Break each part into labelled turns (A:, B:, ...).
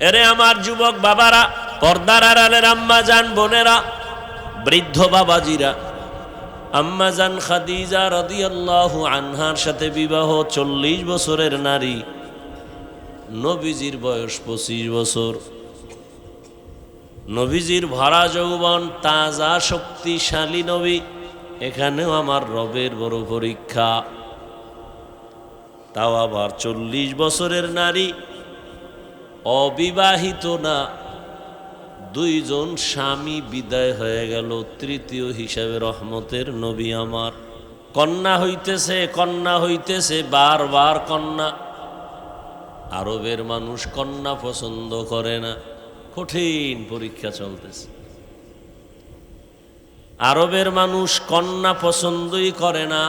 A: এরে আমার যুবক বাবারা, পর্দার আড়ালের আম্মা জান বোনেরা, বৃদ্ধ বাবাজিরা, আম্মা জান খাদিজা রাদিয়াল্লাহু আনহার সাথে বিবাহ 40 বছরের নারী, নবীজির বয়স 25 বছর। নবীজির ভরা যৌবন, তাজা শক্তিশালী নবী। এখানেও আমার রবের বড় পরীক্ষা। তাও আবার 40 বছরের নারী, অবিবাহিত না, 2 জন স্বামী বিদায় হয়ে গেল, তৃতীয় হিসাবে রহমতের নবী আমার। কন্যা হইতেছে বারবার কন্যা। আরবের মানুষ কন্যা পছন্দ করে না, কঠিন পরীক্ষা চলতেছে। আরবের মানুষ কন্যা পছন্দই করে না।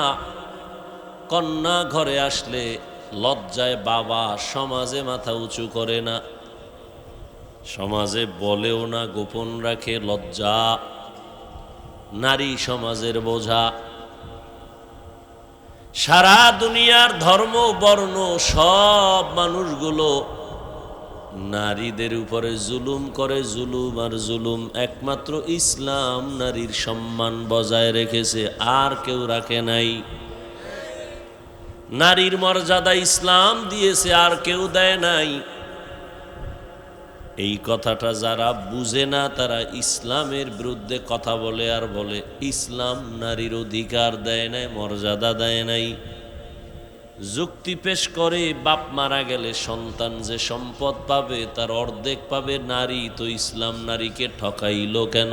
A: কন্যা ঘরে আসলে লজ্জায় বাবা সমাজে মাথা উঁচু করে না, সমাজে বলেও না, গোপন রাখে, লজ্জা। নারী সমাজের বোঝা। সারা দুনিয়ার ধর্ম বর্ণ সব মানুষগুলো নারীদের উপরে জুলুম করে, জুলুম আর জুলুম। একমাত্র ইসলাম নারীর সম্মান বজায় রেখেছে, আর কেউ রাখে নাই। নারীর মর্যাদা ইসলাম দিয়েছে, আর কেউ দেয় নাই। এই কথাটা যারা বুঝে না, তারা ইসলামের বিরুদ্ধে কথা বলে আর বলে ইসলাম নারীর অধিকার দেয় নাই, মর্যাদা দেয় নাই। যুক্তি পেশ করে বাপ মারা গেলে সন্তান যে সম্পদ পাবে তার অর্ধেক পাবে নারী, তো ইসলাম নারীকে ঠকাইল কেন?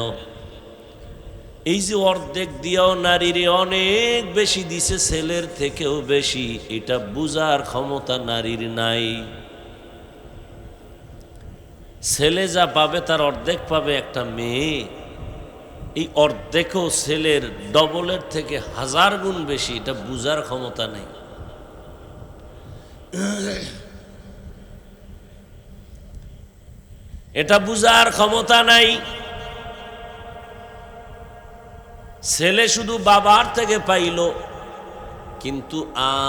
A: এই যে অর্ধেক দিয়েও নারীরে অনেক বেশি দিছে, ছেলের থেকেও বেশি, এটা বুঝার ক্ষমতা নারীর নাই। ছেলে যা পাবে তার অর্ধেক পাবে একটা মেয়ে, এই অর্ধেকও ছেলের ডবলের থেকে 1000 গুণ বেশি, এটা বুঝার ক্ষমতা নেই। এটা বুঝার ক্ষমতা নাই। ছেলে শুধু বাবার থেকে পাইল, কিন্তু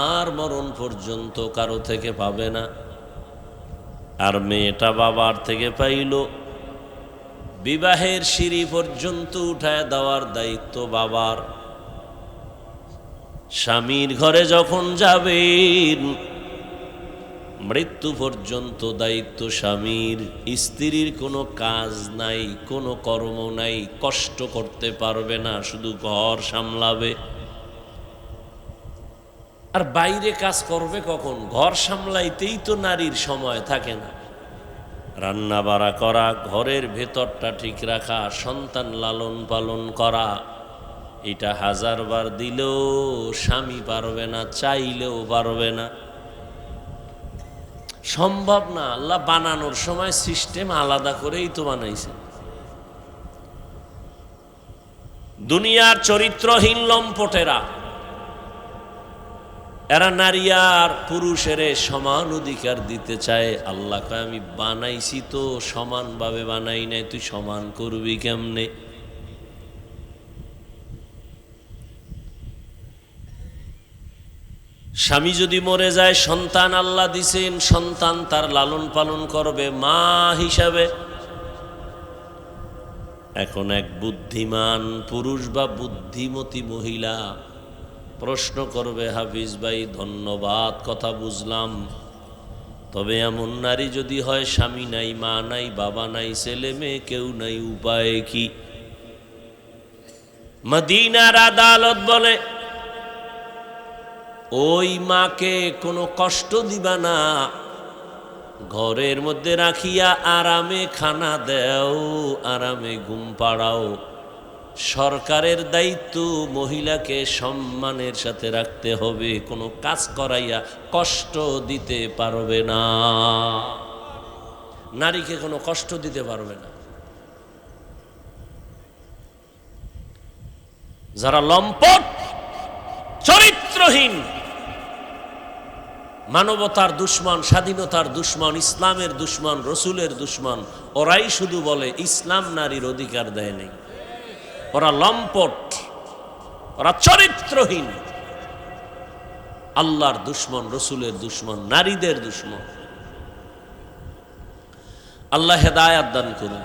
A: আর মরণ পর্যন্ত কারো থেকে পাবে না। আর মেয়েটা বাবার থেকে পাইল, বিবাহের সিঁড়ি পর্যন্ত উঠায় দেওয়ার দায়িত্ব বাবার। স্বামীর ঘরে যখন যাবেন, মৃত্যু পর্যন্ত দায়িত্ব স্বামীর। স্ত্রীর কোনো কাজ নাই, কোনো কর্ম নাই, কষ্ট করতে পারবে না, শুধু ঘর সামলাবে। আর বাইরে কাজ করবে কখন? ঘর সামলাইতেই তো নারীর সময় থাকে না। রান্না বাড়া করা, ঘরের ভেতরটা ঠিক রাখা, সন্তান লালন পালন করা, এটা 1000 বার দিলেও স্বামী পারবে না, চাইলেও পারবে না, সম্ভব না। আল্লাহ বানানোর সময় সিস্টেম আলাদা করেই তো বানাইছে। দুনিয়ার চরিত্রহীন লম্পটেরা, এরা নারী আর পুরুষের সমান অধিকার দিতে চায়। আল্লাহ কয় আমি বানাইছি তো সমানভাবে বানাই নাই, তুই সমান করবি কেমনে? স্বামী যদি মরে যায়, সন্তান আল্লাহ দিছেন, সন্তান তার লালন পালন করবে মা হিসাবে। এখন এক বুদ্ধিমান পুরুষ বা বুদ্ধিমতী মহিলা প্রশ্ন করবে, হাফিজ ভাই ধন্যবাদ, কথা বুঝলাম, তবে এমন নারী যদি হয় স্বামী নাই, মা নাই, বাবা নাই, ছেলে মেয়ে কেউ নাই, উপায় কি? মদিনার আদালত বলে ওই মাকে কোনো কষ্ট দিবা না, ঘরের মধ্যে রাখিয়া আরামে খানা দেও, আরামে ঘুম পাড়াও। সরকারের দায়িত্ব মহিলাকে সম্মানের সাথে রাখতে হবে, কোনো কাজ করাইয়া কষ্ট দিতে পারবে না। নারীকে কোনো কষ্ট দিতে পারবে না। যারা লম্পট, চরিত্রহীন, মানবতার দুশ্মন, স্বাধীনতার দুশ্মন, ইসলামের দুশ্মন, রসুলের দুশ্মন, ওরাই শুধু বলে ইসলাম নারীর অধিকার দেয় নাই। ওরা লম্পট, ওরা চরিত্রহীন, আল্লাহর দুশ্মন, রসুলের দুশ্মন, নারীদের দুশ্মন। আল্লাহ হেদায়াত দান করুন।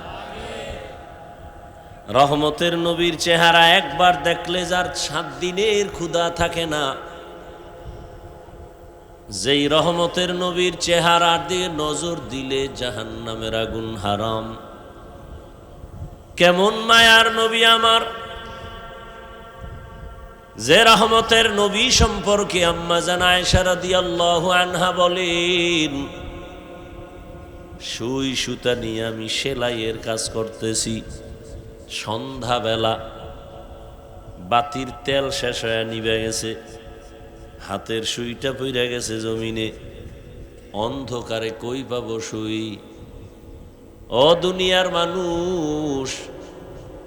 A: রহমতের নবীর চেহারা একবার দেখলে যার 7 দিনের ক্ষুধা থাকে না, যেই রহমতের নবীর চেহারার দিকে নজর দিলে জাহান্নামের আগুন হারাম। কেমন মায়ার নবী আমার, যে রহমতের নবী সম্পর্কে আম্মা জান আয়েশা রাদিয়াল্লাহু আনহা বলেন, সুই সুতা নিয়ে আমি সেলাইয়ের কাজ করতেছি, সন্ধ্যাবেলা বাতির তেল শেষ হয়ে নিভে গেছে, হাতের সুইটা পইরা গেছে জমিনে, অন্ধকারে কই পাবো সুই? ও দুনিয়ার মানুষ,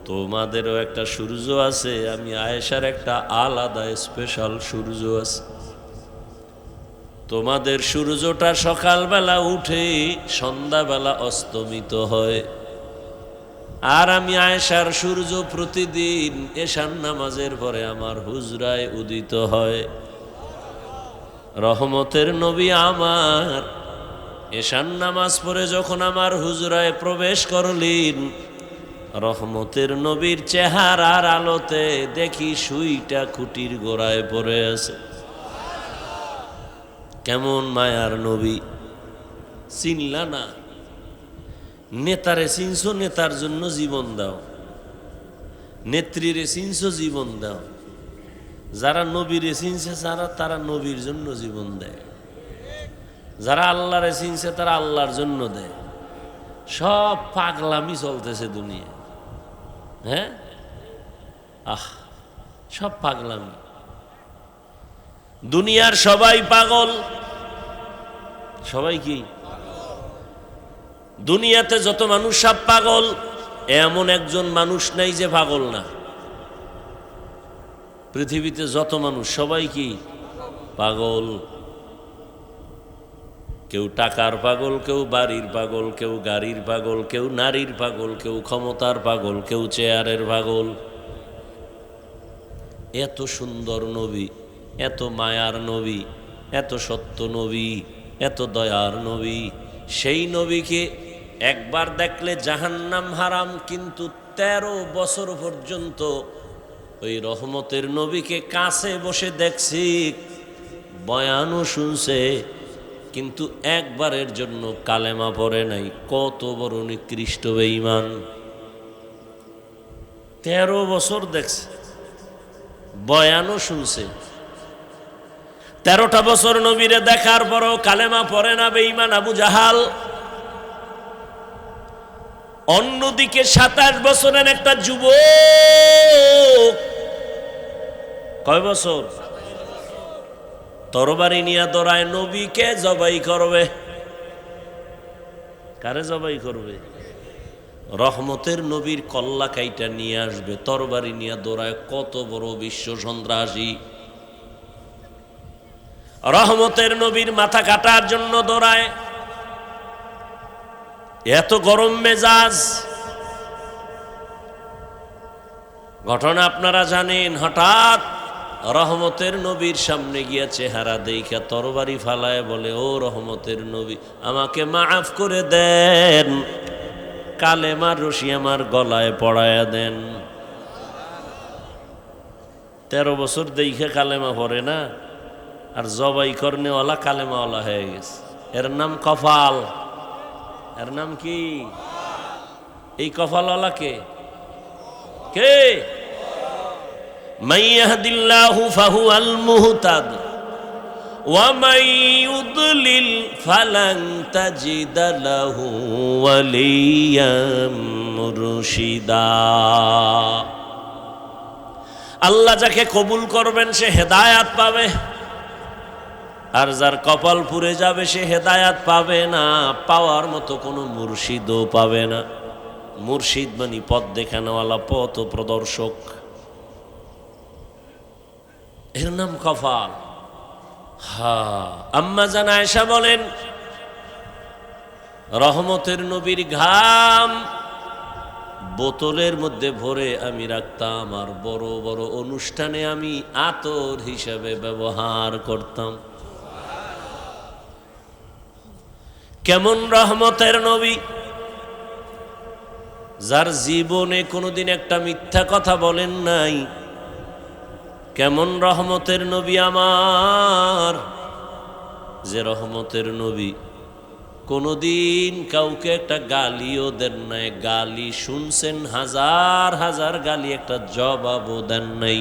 A: তোমাদেরও একটা সূর্য আছে, আমি আয়েশার একটা আলাদা স্পেশাল সূর্য আছে। তোমাদের সূর্যটা সকালবেলা উঠে সন্ধ্যাবেলা অস্তমিত হয়, আর আমি আয়েশার সূর্য প্রতিদিন এশার নামাজের পরে আমার হুজরায় উদিত হয়। রহমতের নবী আমার এশার নামাজ পড়ে যখন আমার হুজরায় প্রবেশ করলেন, রহমতের নবীর চেহারার আলোতে দেখি সুইটা খুঁটির গোড়ায় পড়ে আছে। কেমন মায়ার নবী, চিনলা না? নেতারে চিনছো, নেতার জন্য জীবন দাও। নেত্রীরে চিনছো, জীবন দাও। যারা নবীরে চিনছে তারা নবীর জন্য জীবন দেয়। যারা আল্লাহরে চিনছে তারা আল্লাহর জন্য দেয়। সব পাগলামি চলতেছে দুনিয়া। হ্যাঁ, সব পাগলামি। দুনিয়ার সবাই পাগল। সবাই কি? দুনিয়াতে যত মানুষ সব পাগল, এমন একজন মানুষ নাই যে পাগল না। পৃথিবীতে যত মানুষ সবাই কি পাগল। কেউ টাকার পাগল, কেউ বাড়ির পাগল, কেউ গাড়ির পাগল, কেউ নারীর পাগল, কেউ ক্ষমতার পাগল, কেউ চেয়ারের পাগল। এত সুন্দর নবী, এত মায়ার নবী, এত সত্য নবী, এত দয়ার নবী, সেই নবীকে একবার দেখলে জাহান্নাম হারাম, কিন্তু 13 বছর পর্যন্ত ওই রহমতের নবীকে কাছে বসে দেখছি, বয়ানও শুনছে, কিন্তু একবারের জন্য কালেমা পড়ে নাই। কত বড় নিকৃষ্ট বেঈমান! 13 বছর দেখছে, বয়ানও শুনছে। 13টা বছর নবীরে দেখার পরও কালেমা পড়ে না বেঈমান আবু জাহাল। অন্যদিকে 27 বছরের একটা যুবক, কয় বছর? তরবারি নিয়ে দৌড়ায়, নবীকে জবাই করবে। কারে জবাই করবে? রহমতের নবীর কল্লা কাইটা নিয়ে আসবে, তরবারি নিয়ে দৌড়ায়। কত বড় বিশ্ব সন্ত্রাসী! রহমতের নবীর মাথা কাটার জন্য দৌড়ায়। এত গরম মেজাজ। ঘটনা আপনারা জানেন। হঠাৎ রহমতের নবীর সামনে গিয়া চেহারা দেখা তরবারি ফালায় বলে, ও রহমতের নবী, আমাকে মাফ করে দেন, কালেমার রশি আমার গলায় পড়ায়া দেন। 13 বছর দেখে কালেমা পড়ে না, আর জবাই করনেওয়ালা কালেমাওয়ালা হয়ে গেছে। এর নাম কফাল। এর নাম কি? এই কফালওয়ালা কে? কে? মান ইয়াহদিল্লাহু ফাহুয়াল মুহতাদ ওয়া মান ইউদ্লিল ফালান তাজিদা লাহু ওয়ালিয়াম মুরশিদা। আল্লাহ যাকে কবুল করবেন সে হেদায়াত পাবে, আর যার কপাল পুড়ে যাবে সে হেদায়াত পাবে না, পাওয়ার মতো কোনো মুর্শিদও পাবে না। মুর্শিদ মানে পথ দেখানোওয়ালা, পথ প্রদর্শক। এর নাম কপাল। আম্মা জান আয়েশা বলেন, রহমতের নবীর ঘাম বোতলের মধ্যে ভরে আমি রাখতাম, আর বড় বড় অনুষ্ঠানে আমি আতর হিসাবে ব্যবহার করতাম। কেমন রহমতের নবী! যার জীবনে কোনোদিন একটা মিথ্যা কথা বলেন নাই। কেমন রহমতের নবী আমার, যে রহমতের নবী কোনোদিন কাউকে একটা গালিও দেন নাই। গালি শুনছেন হাজার হাজার গালি, একটা জবাবও দেন নাই।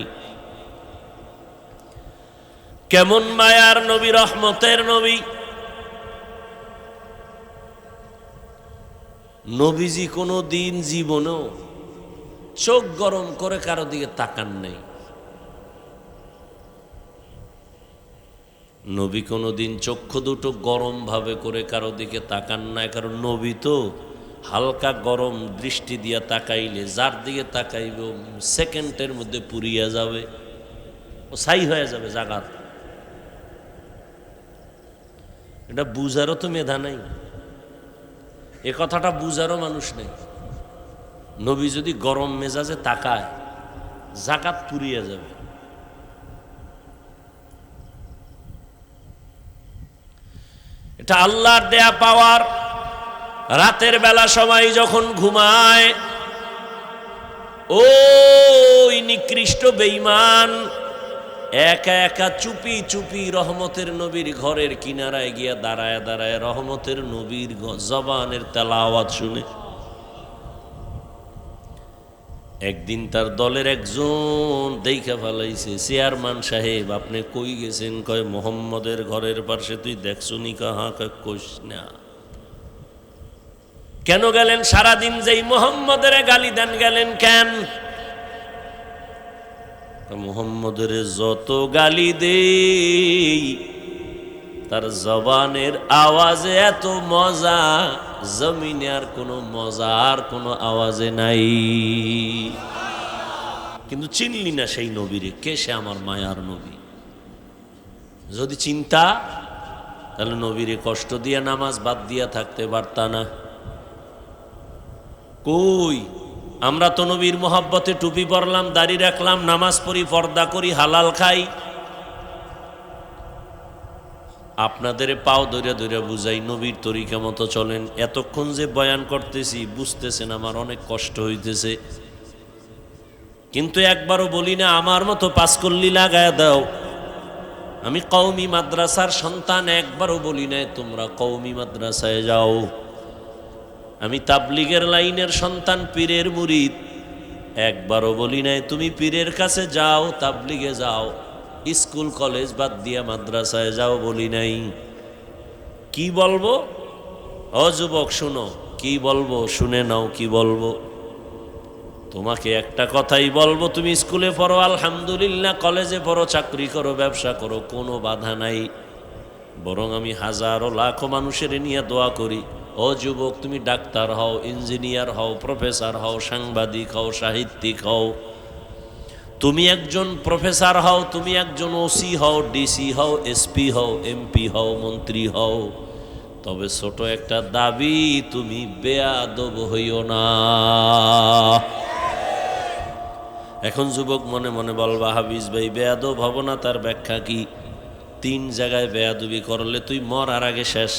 A: কেমন মায়ার নবী, রহমতের নবী। নবীজি কোনো দিন জীবনেও চোখ গরম করে কারো দিকে তাকান নাই। নবী কোনো দিন চক্ষু দুটো গরম ভাবে করে কারো দিকে তাকান নাই, কারণ নবী তো হালকা গরম দৃষ্টি দিয়া তাকাইলে যার দিকে তাকাইব সেকেন্ডের মধ্যে পুড়িয়া যাবে, ও ছাই হয়ে যাবে জাগাত। এটা বুঝারও তো মেধা নাই, এ কথাটা বুঝারও মানুষ নেই। নবী যদি গরম মেজাজে তাকায় জাকাত পুড়িয়া যাবে। এটা আল্লাহর দেয়া পাওয়ার। রাতের বেলা সবাই যখন ঘুমায়, ওই নিকৃষ্ট বেঈমান একা একা চুপি চুপি রহমতের নবীর ঘরের কিনারায় গিয়া দাঁড়ায় দাঁড়ায় রহমতের নবীর জবানের তেলাওয়াত শুনে। একদিন তার দলের একজন দেখা ফেলাইছে, চেয়ারম্যান সাহেব আপনি কই গেছেন? কয় মোহাম্মদের ঘরের পাশে। তুই দেখছনি? কাহা? কয় কইস না। কেন গেলেন? সারাদিন যেই মোহাম্মদের গালি দেন গেলেন কেন? মোহাম্মদের যত গালি দেই তার জবানের আওয়াজে এত মজা, জমিনে আর কোনো মজার কোনো আওয়াজে নাই। কিন্তু চিনলি না সেই নবীরে, কে সে? আমার মায়ার নবী। যদি চিন্তা তাহলে নবীরে কষ্ট দিয়া নামাজ বাদ দিয়া থাকতে পারতা না। কই আমরা তো নবীর মোহাব্বতে টুপি পরলাম, দাড়ি রাখলাম, নামাজ পড়ি, পর্দা করি, হালাল খাই। আপনাদের পাও ধরে ধরে বুঝাই নবীর তরিকা মতো চলেন। এতক্ষণ যে বয়ান করতেছি বুঝতেছেন আমার অনেক কষ্ট হইতেছে, কিন্তু একবারও বলি না আমার মতো পাঁচকল্লি লাগায় দাও। আমি কওমি মাদ্রাসার সন্তান, একবারও বলি নাই তোমরা কওমি মাদ্রাসায় যাও। আমি তাবলিগের লাইনের সন্তান, পীরের মুরিদ, একবারও বলি নাই তুমি পীরের কাছে যাও, তাবলিগে যাও, স্কুল কলেজ বাদ দিয়া মাদ্রাসায় যাও বলি নাই। কি বলবো? ও যুবক শুনো, কি বলবো শুনে নাও। কি বলবো? তোমাকে একটা কথাই বলবো, তুমি স্কুলে পড়ো আলহামদুলিল্লাহ, কলেজে পড়ো, চাকরি করো, ব্যবসা করো, কোনো বাধা নাই। বরং আমি হাজারো লাখো মানুষের নিয়ে দোয়া করি, ও যুবক তুমি ডাক্তার হও, ইঞ্জিনিয়ার হও, প্রফেসর হও, সাংবাদিক হও, সাহিত্যিক হও, তুমি একজন প্রফেসর হও, তুমি একজন ওসি হও, ডিসি হও, এসপি হও, এমপি হও, মন্ত্রী হও, তবে ছোট একটা দাবি, তুমি বেয়াদব হইও না। এখন যুবক মনে মনে বলবা হাফিজ ভাই বেয়াদব হব না, তার ব্যাখ্যা কি? 3 জায়গায় বেয়াদবি করলে তুই মরার আগে শেষ।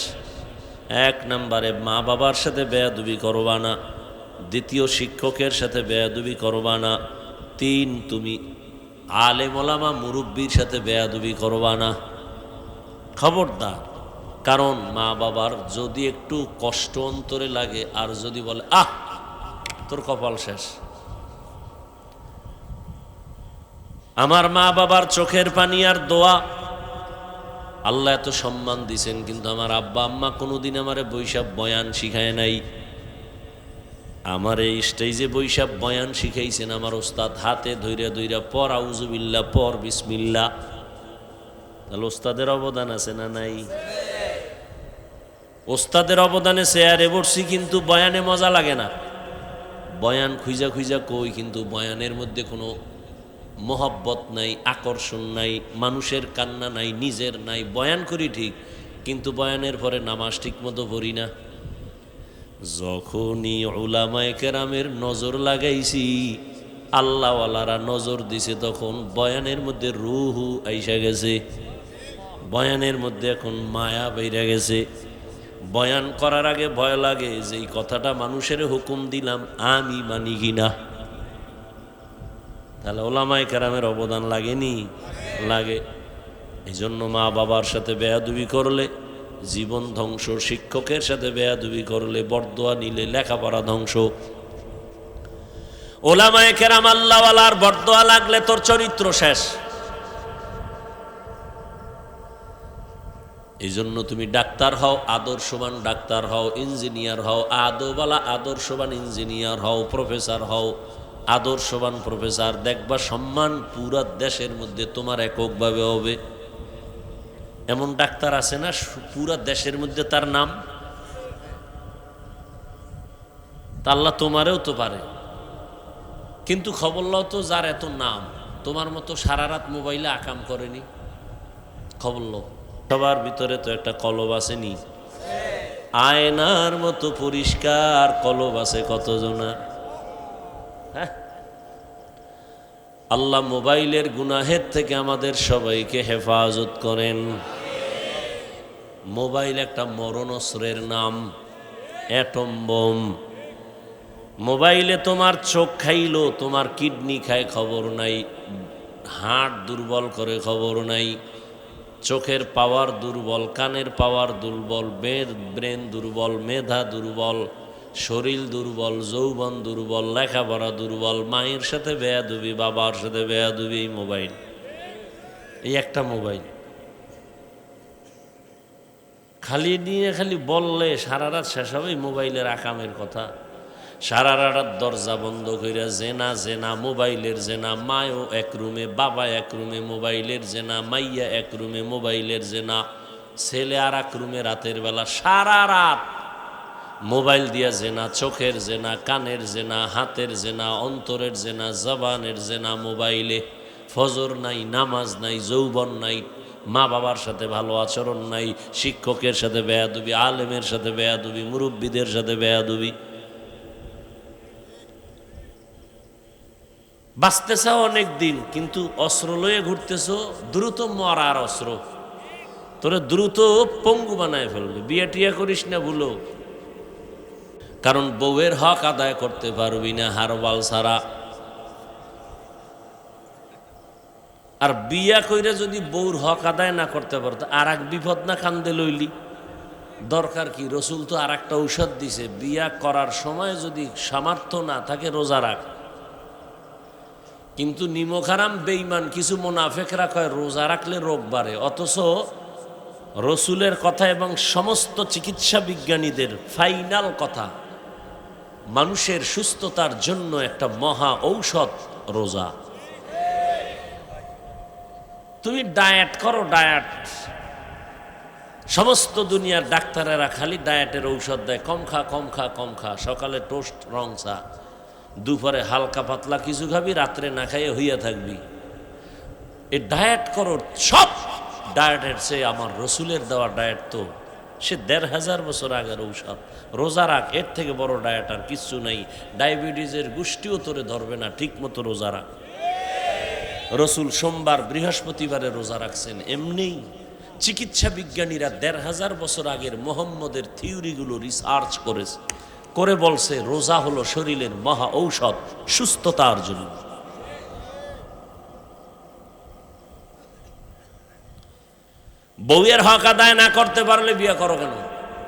A: 1 নম্বরে মা বাবার সাথে বেয়াদবি করবা না, 2 শিক্ষকের সাথে বেয়াদবি করবা না, 3 তুমি আলেম ওলামা মুরব্বির সাথে বেয়াদবি করবা না। খবরদার। কারণ মা বাবার যদি একটু কষ্ট অন্তরে লাগে আর যদি বলে আহ তোর কপাল শেষ। আমার মা বাবার চোখের পানি আর দোয়া, আল্লাহ এত সম্মান দিছেন, কিন্তু আমার আব্বা আম্মা কোনোদিন আমারে বৈশাখ বয়ান শিখায় নাই। আমার এই স্টেজে বৈশাখ বয়ান শিখাইছেন আমার ওস্তাদ, হাতে ধৈর্য ধৈর্য পর আউযুবিল্লাহ, পর বিসমিল্লাহ। তাহলে ওস্তাদের অবদান আছে না নাই? ওস্তাদের অবদানে চেয়ারে বসছি, কিন্তু বয়ানে মজা লাগে না। বয়ান খুঁজা খুঁজা কই, কিন্তু বয়ানের মধ্যে কোনো মোহব্বত নাই, আকর্ষণ নাই, মানুষের কান্না নাই, নিজের নাই। বয়ান করি ঠিক, কিন্তু বয়ানের পরে নামাজ ঠিক মতো পড়ি না। যখনই উলামায়ে কেরামের নজর লাগাইছি, আল্লাহওয়ালারা নজর দিছে, তখন বয়ানের মধ্যে রুহু আইসা গেছে, বয়ানের মধ্যে এখন মায়া বাইরা গেছে। বয়ান করার আগে ভয় লাগে যে এই কথাটা মানুষের হুকুম দিলাম আমি মানি কিনা। তাহলে ওলামায়ে কেরামের অবদান লাগেনি? লাগে। এই জন্য মা বাবার সাথে বেয়াদবি করলে জীবন ধ্বংস, শিক্ষকের সাথে বেয়াদবি করলে, বরদোয়া নিলে লেখাপড়া ধ্বংস। ওলামায়ে কেরাম আল্লাহওয়ালার বরদোয়া লাগলে তোর চরিত্র শেষ। এই জন্য তুমি ডাক্তার হও, আদর্শবান ডাক্তার হও, ইঞ্জিনিয়ার হও, আদোবালা আদর্শবান ইঞ্জিনিয়ার হও, প্রফেসর হও, আদর্শবান প্রফেসর, দেখবা সম্মান পুরা দেশের মধ্যে তোমার এককভাবে হবে। এমন ডাক্তার আছে না পুরা দেশের মধ্যে তার নাম? তা আল্লাহ তোমারেও তো পারে, কিন্তু খবর লও তো যার এত নাম তোমার মতো সারা রাত মোবাইলে আকাম করেনি, খবর লও। সবার ভিতরে তো একটা কলব আসেনি? আয়নার মতো পরিষ্কার কলব আছে কতজনার। হ্যাঁ, আল্লাহ মোবাইলের গুনাহের থেকে আমাদের সবাইকে হেফাজত করেন। মোবাইল একটা মরণস্ত্রের নাম, অ্যাটম বোম। মোবাইলে তোমার চোখ খাইলো, তোমার কিডনি খায় খবর নাই, হার্ট দুর্বল করে খবর নাই, চোখের পাওয়ার দুর্বল, কানের পাওয়ার দুর্বল, ব্রেন দুর্বল, মেধা দুর্বল, শরীর দুর্বল, যৌবন দুর্বল, লেখাপড়া দুর্বল, মায়ের সাথে বেয়াদবি, বাবার সাথে বেয়াদবি। এই মোবাইল, এই একটা মোবাইল খালি নিয়ে খালি বললে সারা রাত শেষ হবে মোবাইলের আকামের কথা। সারা রাত দরজা বন্ধ কইরা জেনা জেনা, মোবাইলের জেনা, মায়ও এক রুমে, বাবা এক রুমে, মোবাইলের জেনা, মাইয়া এক রুমে, মোবাইলের জেনা, ছেলে আর এক রুমে, রাতের বেলা সারা রাত মোবাইল দিয়া জেনা, চোখের জেনা, কানের জেনা, হাতের জেনা, অন্তরের জেনা, জবানের জেনা মোবাইলে। ফজর নাই, নামাজ নাই, যৌবন নাই, মা বাবার সাথে ভালো আচরণ নাই, শিক্ষকের সাথে বেয়াদবি, আলেমের সাথে বেয়াদবি, মুরব্বীদের সাথে বেয়াদবি। বাঁচতেছ অনেক দিন, কিন্তু অস্ত্র লয়ে ঘুরতেছ, দ্রুত মরার অস্ত্র, তোরে দ্রুত পঙ্গু বানায় ফেলবে। বিয়ে টিয়া করিস না ভুলো, কারণ বউয়ের হক আদায় করতে পারবি না হারবাল ছাড়া। আর বিয়া কইরা যদি বউর হক আদায় না করতে পারতো, আর এক বিপদ না কান্দে লইলি? দরকার কি? রসুল তো আর একটা ঔষধ দিছে, বিয়া করার সময় যদি সামর্থ্য না থাকে রোজা রাখ। কিন্তু নিমখারাম বেঈমান কিছু মুনাফিকরা কয় রোজা রাখলে রোগ বাড়ে, অথচ রসুলের কথা এবং সমস্ত চিকিৎসা বিজ্ঞানীদের ফাইনাল কথা, মানুষের সুস্থতার জন্য একটা মহা ঔষধ রোজা। তুমি ডায়েট করো, ডায়েট। সমস্ত দুনিয়ার ডাক্তারেরা খালি ডায়েটের ঔষধ দেয়, কম খা, কম খা, কম খা। সকালে টোস্ট রং চা, দুপুরে হালকা পাতলা কিছু খাবি, রাত্রে না খাইয়ে হইয়া থাকবি। এই ডায়েট করো। সব ডায়েটের চেয়ে আমার রসুলের দেওয়া ডায়েট তো সে ১৫০০ বছর আগের ঔষধ। রোজা রাখ, এর থেকে বড় ডায়েট আর কিচ্ছু নাই। ডায়াবেটিসের গোষ্ঠীও তোরে ধরবে না, ঠিক মতো রোজা রাখ। রসুল সোমবার বৃহস্পতিবারে রোজা রাখছেন। এমনি চিকিৎসা বিজ্ঞানীরা ১৫০০ বছর আগের মোহাম্মদের থিওরিগুলো রিসার্চ করেছে, করে বলছে রোজা হলো শরীরের মহা ঔষধ সুস্থতার জন্য। বউয়ের হক আদায় না করতে পারলে বিয়ে করো কেন?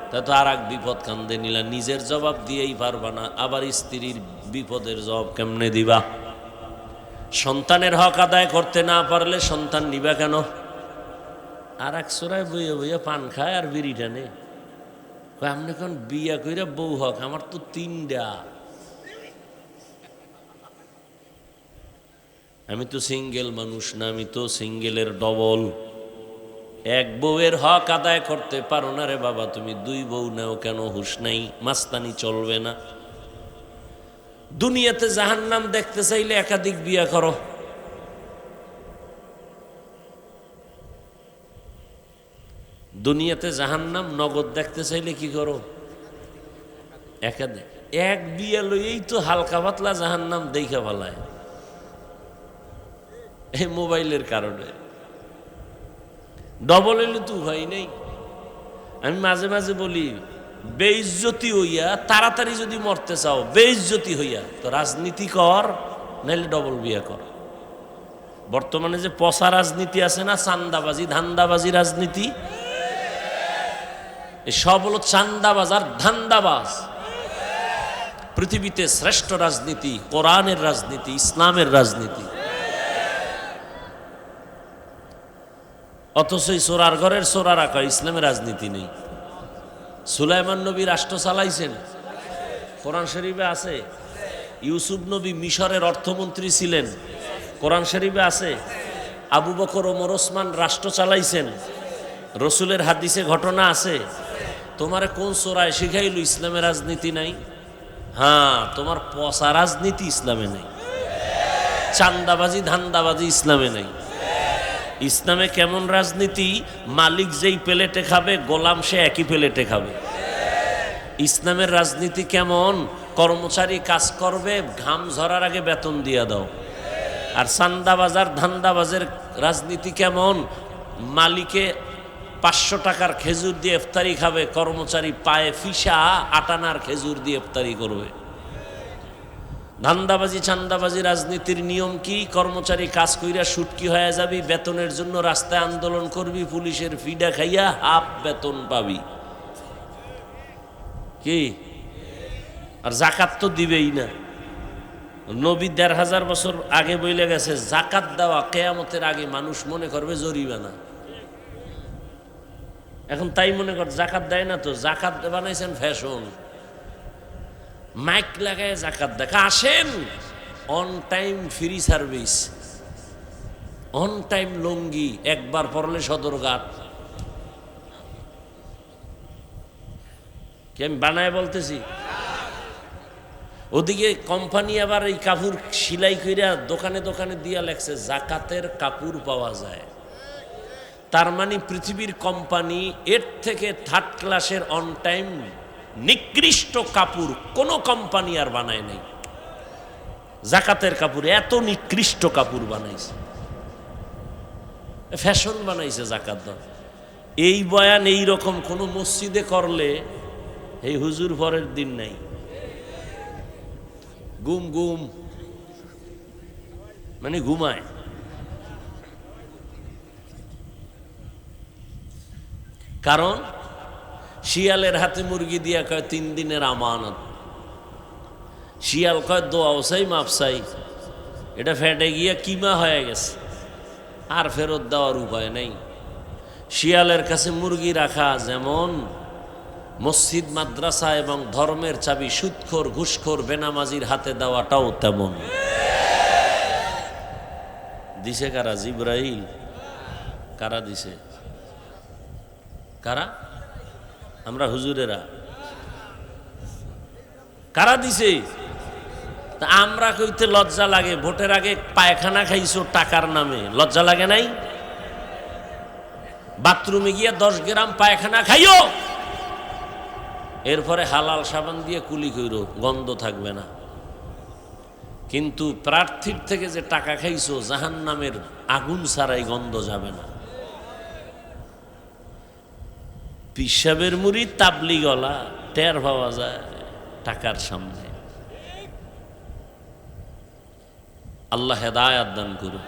A: তা তো আর এক বিপদ কান্দে নিলা, নিজের জবাব দিয়েই পারবা না, আবার স্ত্রীর বিপদের জবাব কেমনে দিবা? সন্তানের হক আদায় করতে না পারলে সন্তান নিবা কেন? আর এক সোরায় বইয়ে বইয়ে পান খায় আর বিড়ি টানে। আপনি এখন বিয়া কইরা বউ হক, আমার তো ৩টা, আমি তো সিঙ্গেল মানুষ না, আমি তো সিঙ্গেলের ডবল। এক বউয়ের হক আদায় করতে পারো না রে বাবা, তুমি ২ বউ নাও কেন? হুঁশ নাই, মাস্তানি চলবে না। দুনিয়াতে জাহান্নাম দেখতে চাইলে একাধিক বিয়া করো। দুনিয়াতে জাহান্নাম নগদ দেখতে চাইলে কি করো? একাধিক। এক বিয়া লইয়েই তো হালকা পাতলা জাহান্নাম দেখা ফেলায়, এই মোবাইলের কারণে। ডবল এলে তো উপায় নেই। আমি মাঝে মাঝে বলি, বেইজ্জতি হইয়া তাড়াতাড়ি যদি মরতে চাও, বেইজ্জতি হইয়া তো রাজনীতি কর, নাইলে ডবল বিয়ে কর। বর্তমানে যে পচা রাজনীতি আছে না, চান্দাবাজি ধান্দাবাজি রাজনীতি, সব হলো চান্দাবাজ আর ধান্দাবাজ। পৃথিবীতে শ্রেষ্ঠ রাজনীতি কোরআনের রাজনীতি, ইসলামের রাজনীতি। অথচ এই চোরার ঘরের চোরারা কয় ইসলামের রাজনীতি নেই। সুলাইমান নবী রাষ্ট্র চালাইছেন, কোরআন শরীফে আছে। ইউসুফ নবী মিশরের অর্থমন্ত্রী ছিলেন, কোরআন শরীফে আছে। আবু বকর ওমর ওসমান রাষ্ট্র চালাইছেন, রসুলের হাদিসে ঘটনা আছে। তোমারে কোন চোরায় শিখাইল ইসলামের রাজনীতি নাই? হ্যাঁ, তোমার পচা রাজনীতি ইসলামে নেই, চান্দাবাজি ধান্দাবাজি ইসলামে নেই। ইসলামে কেমন রাজনীতি? মালিক যেই প্লেটে খাবে, গোলাম সে একই প্লেটে খাবে। ইসলামের রাজনীতি কেমন? কর্মচারী কাজ করবে, ঘাম ঝরার আগে বেতন দিয়ে দাও। আর চান্দাবাজার ধান্দাবাজের রাজনীতি কেমন? মালিকে 500 টাকার খেজুর দিয়ে ইফতারি খাবে, কর্মচারী পায়ে ফিসা আটানার খেজুর দিয়ে ইফতারি করবে। ধান্দাবাজি চান্দাবাজি রাজনীতির নিয়ম কি? কর্মচারী কাজ কইরা সুটকি হয়ে যাবি, বেতনের জন্য রাস্তায় আন্দোলন করবি, পুলিশের ফিডা খাইয়া হাফ বেতন পাবি। কি? আর জাকাত তো দিবেই না। নবী 1500 বছর আগে বইলে গেছে, জাকাত দেওয়া কিয়ামতের আগে মানুষ মনে করবে জরিমানা। এখন তাই মনে কর জাকাত দেয় না, তো জাকাত বানাইছেন ফ্যাশন। মাইক লাগায় জাকাত দেখা, আসেন on time free service, on time লুঙ্গি, একবার পরলে সদরঘাট। কি আমি বানায় বলতেছি? ওদিকে কোম্পানি আবার এই কাপড় সিলাই কইরা দোকানে দোকানে দিয়া লেখছে জাকাতের কাপড় পাওয়া যায়। তার মানে পৃথিবীর কোম্পানি এর থেকে 3rd ক্লাসের অন টাইম নিকৃষ্ট কাপড় কোন কোম্পানি আর বানায় নাই। জাকাতের কাপড় এত নিকৃষ্ট কাপড় বানাইছে, ফ্যাশন বানাইছে জাকাত দাও। এই বয়ান এই রকম কোন মসজিদে করলে এই হুজুর পরের দিন নাই, গুম গুম মানে ঘুমায়। কারণ শিয়ালের হাতে মুরগি দিয়া কয় 3 দিনের আমানত। শিয়াল কয় দোয়াও মাপসাই, এটা ফেটে গিয়া কিমা হয়ে গেছে, আর ফেরত দেওয়ার উপায় নেই। শিয়ালের কাছে মুরগি রাখা যেমন মসজিদ মাদ্রাসা এবং ধর্মের চাবি সুদখোর ঘুষখোর বেনামাজির হাতে দেওয়াটাও তেমন। দিছে কারা? জিব্রাইল। কারা দিছে? কারা? আমরা হুজুরেরা। কারা দিছে? তা আমরা কইতে লজ্জা লাগে। ভোটের আগে পায়খানা খাইছো টাকার নামে, লজ্জা লাগে নাই? বাথরুমে গিয়ে 10 গ্রাম পায়খানা খাইও, এরপরে হালাল সাবান দিয়ে কুলি কইরো, গন্ধ থাকবে না। কিন্তু প্রার্থীর থেকে যে টাকা খাইছো, জাহান্নামের আগুন ছাড়াই গন্ধ যাবে না। পিসাবের মুড়ি তাবলি গলা টের পাওয়া যায় টাকার সামনে। আল্লাহ হেদায়াত দান করুন।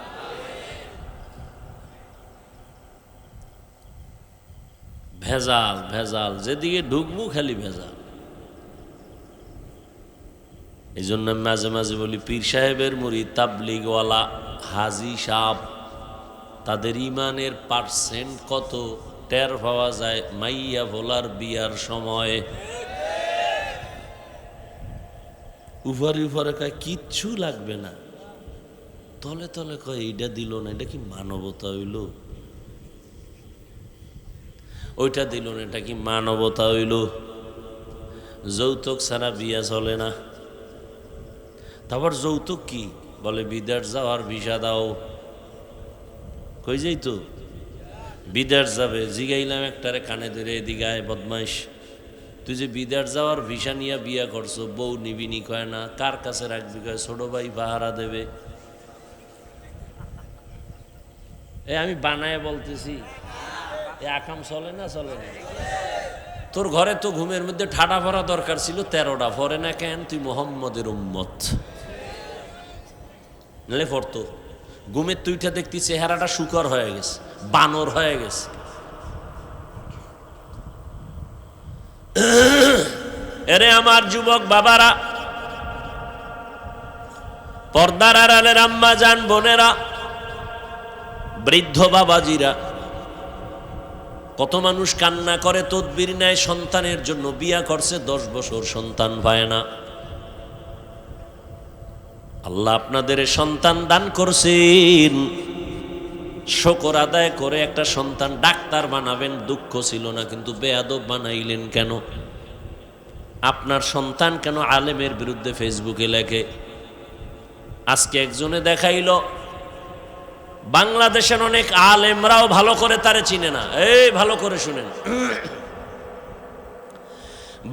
A: ভেজাল ভেজাল, যেদিকে ঢুকবো খালি ভেজাল। এই জন্য মাঝে মাঝে বলি, পীর সাহেবের মুড়ি তাবলিগওয়ালা হাজি সাহেব, তাদের ইমানের পার্সেন্ট কত টের পাওয়া যায় মাইয়া ভোলার বিয়ার সময়। উপরে উপরে কয় কিচ্ছু লাগবে না, তলে তলে কয় এইটা দিল না, এটা কি মানবতা হইল? ওইটা দিল না, এটা কি মানবতা হইল? যৌতুক ছাড়া বিয়া চলে না। তারপর যৌতুক কি বলে? বিদেশ যাওয়ার ভিসা দাও। কই যাই তো বিদেশ যাবে, জিগাইলাম একটারে কানে ধরে, এদিগায় বদমাইশ, তুই যে বিদেশ যাওয়ার ভিসা নিয়ে বিয়া করছো, বউ নিবিনি? কয় না। কার কাছে রাখবি? কয় ছোট ভাই পাহারা দেবে। আমি বানায় বলতেছি, এ আকাম চলে না? চলে না। তোর ঘরে তো ঘুমের মধ্যে ঠাডা ভরা দরকার ছিল, 13টা ভরে না কেন? তুই মোহাম্মদের উম্মত, নাহলে পড়তো। ঘুমের তুইটা দেখতি চেহারাটা শুকর হয়ে গেছে, বানর হয়ে গেছে। এরে আমার যুবক বাবারা, পর্দার আড়ালের আম্মা জান বোনেরা, বৃদ্ধ বাবাজিরা, কত মানুষ কান্না করে তদবির নেয় সন্তানের জন্য। বিয়া করছে 10 বছর, সন্তান পায় না। আল্লাহ আপনাদের সন্তান দান করছেন, শুকর আদায় করে একটা সন্তান ডাক্তার বানাবেন, দুঃখ ছিল না, কিন্তু বেয়াদব বানাইলেন কেন? আপনার সন্তান কেন আলেমের বিরুদ্ধে ফেসবুকে লেখে? আজকে একজনে দেখাইল বাংলাদেশের অনেক আলেমরাও ভালো করে তারে চিনে না। এই ভালো করে শুনেন,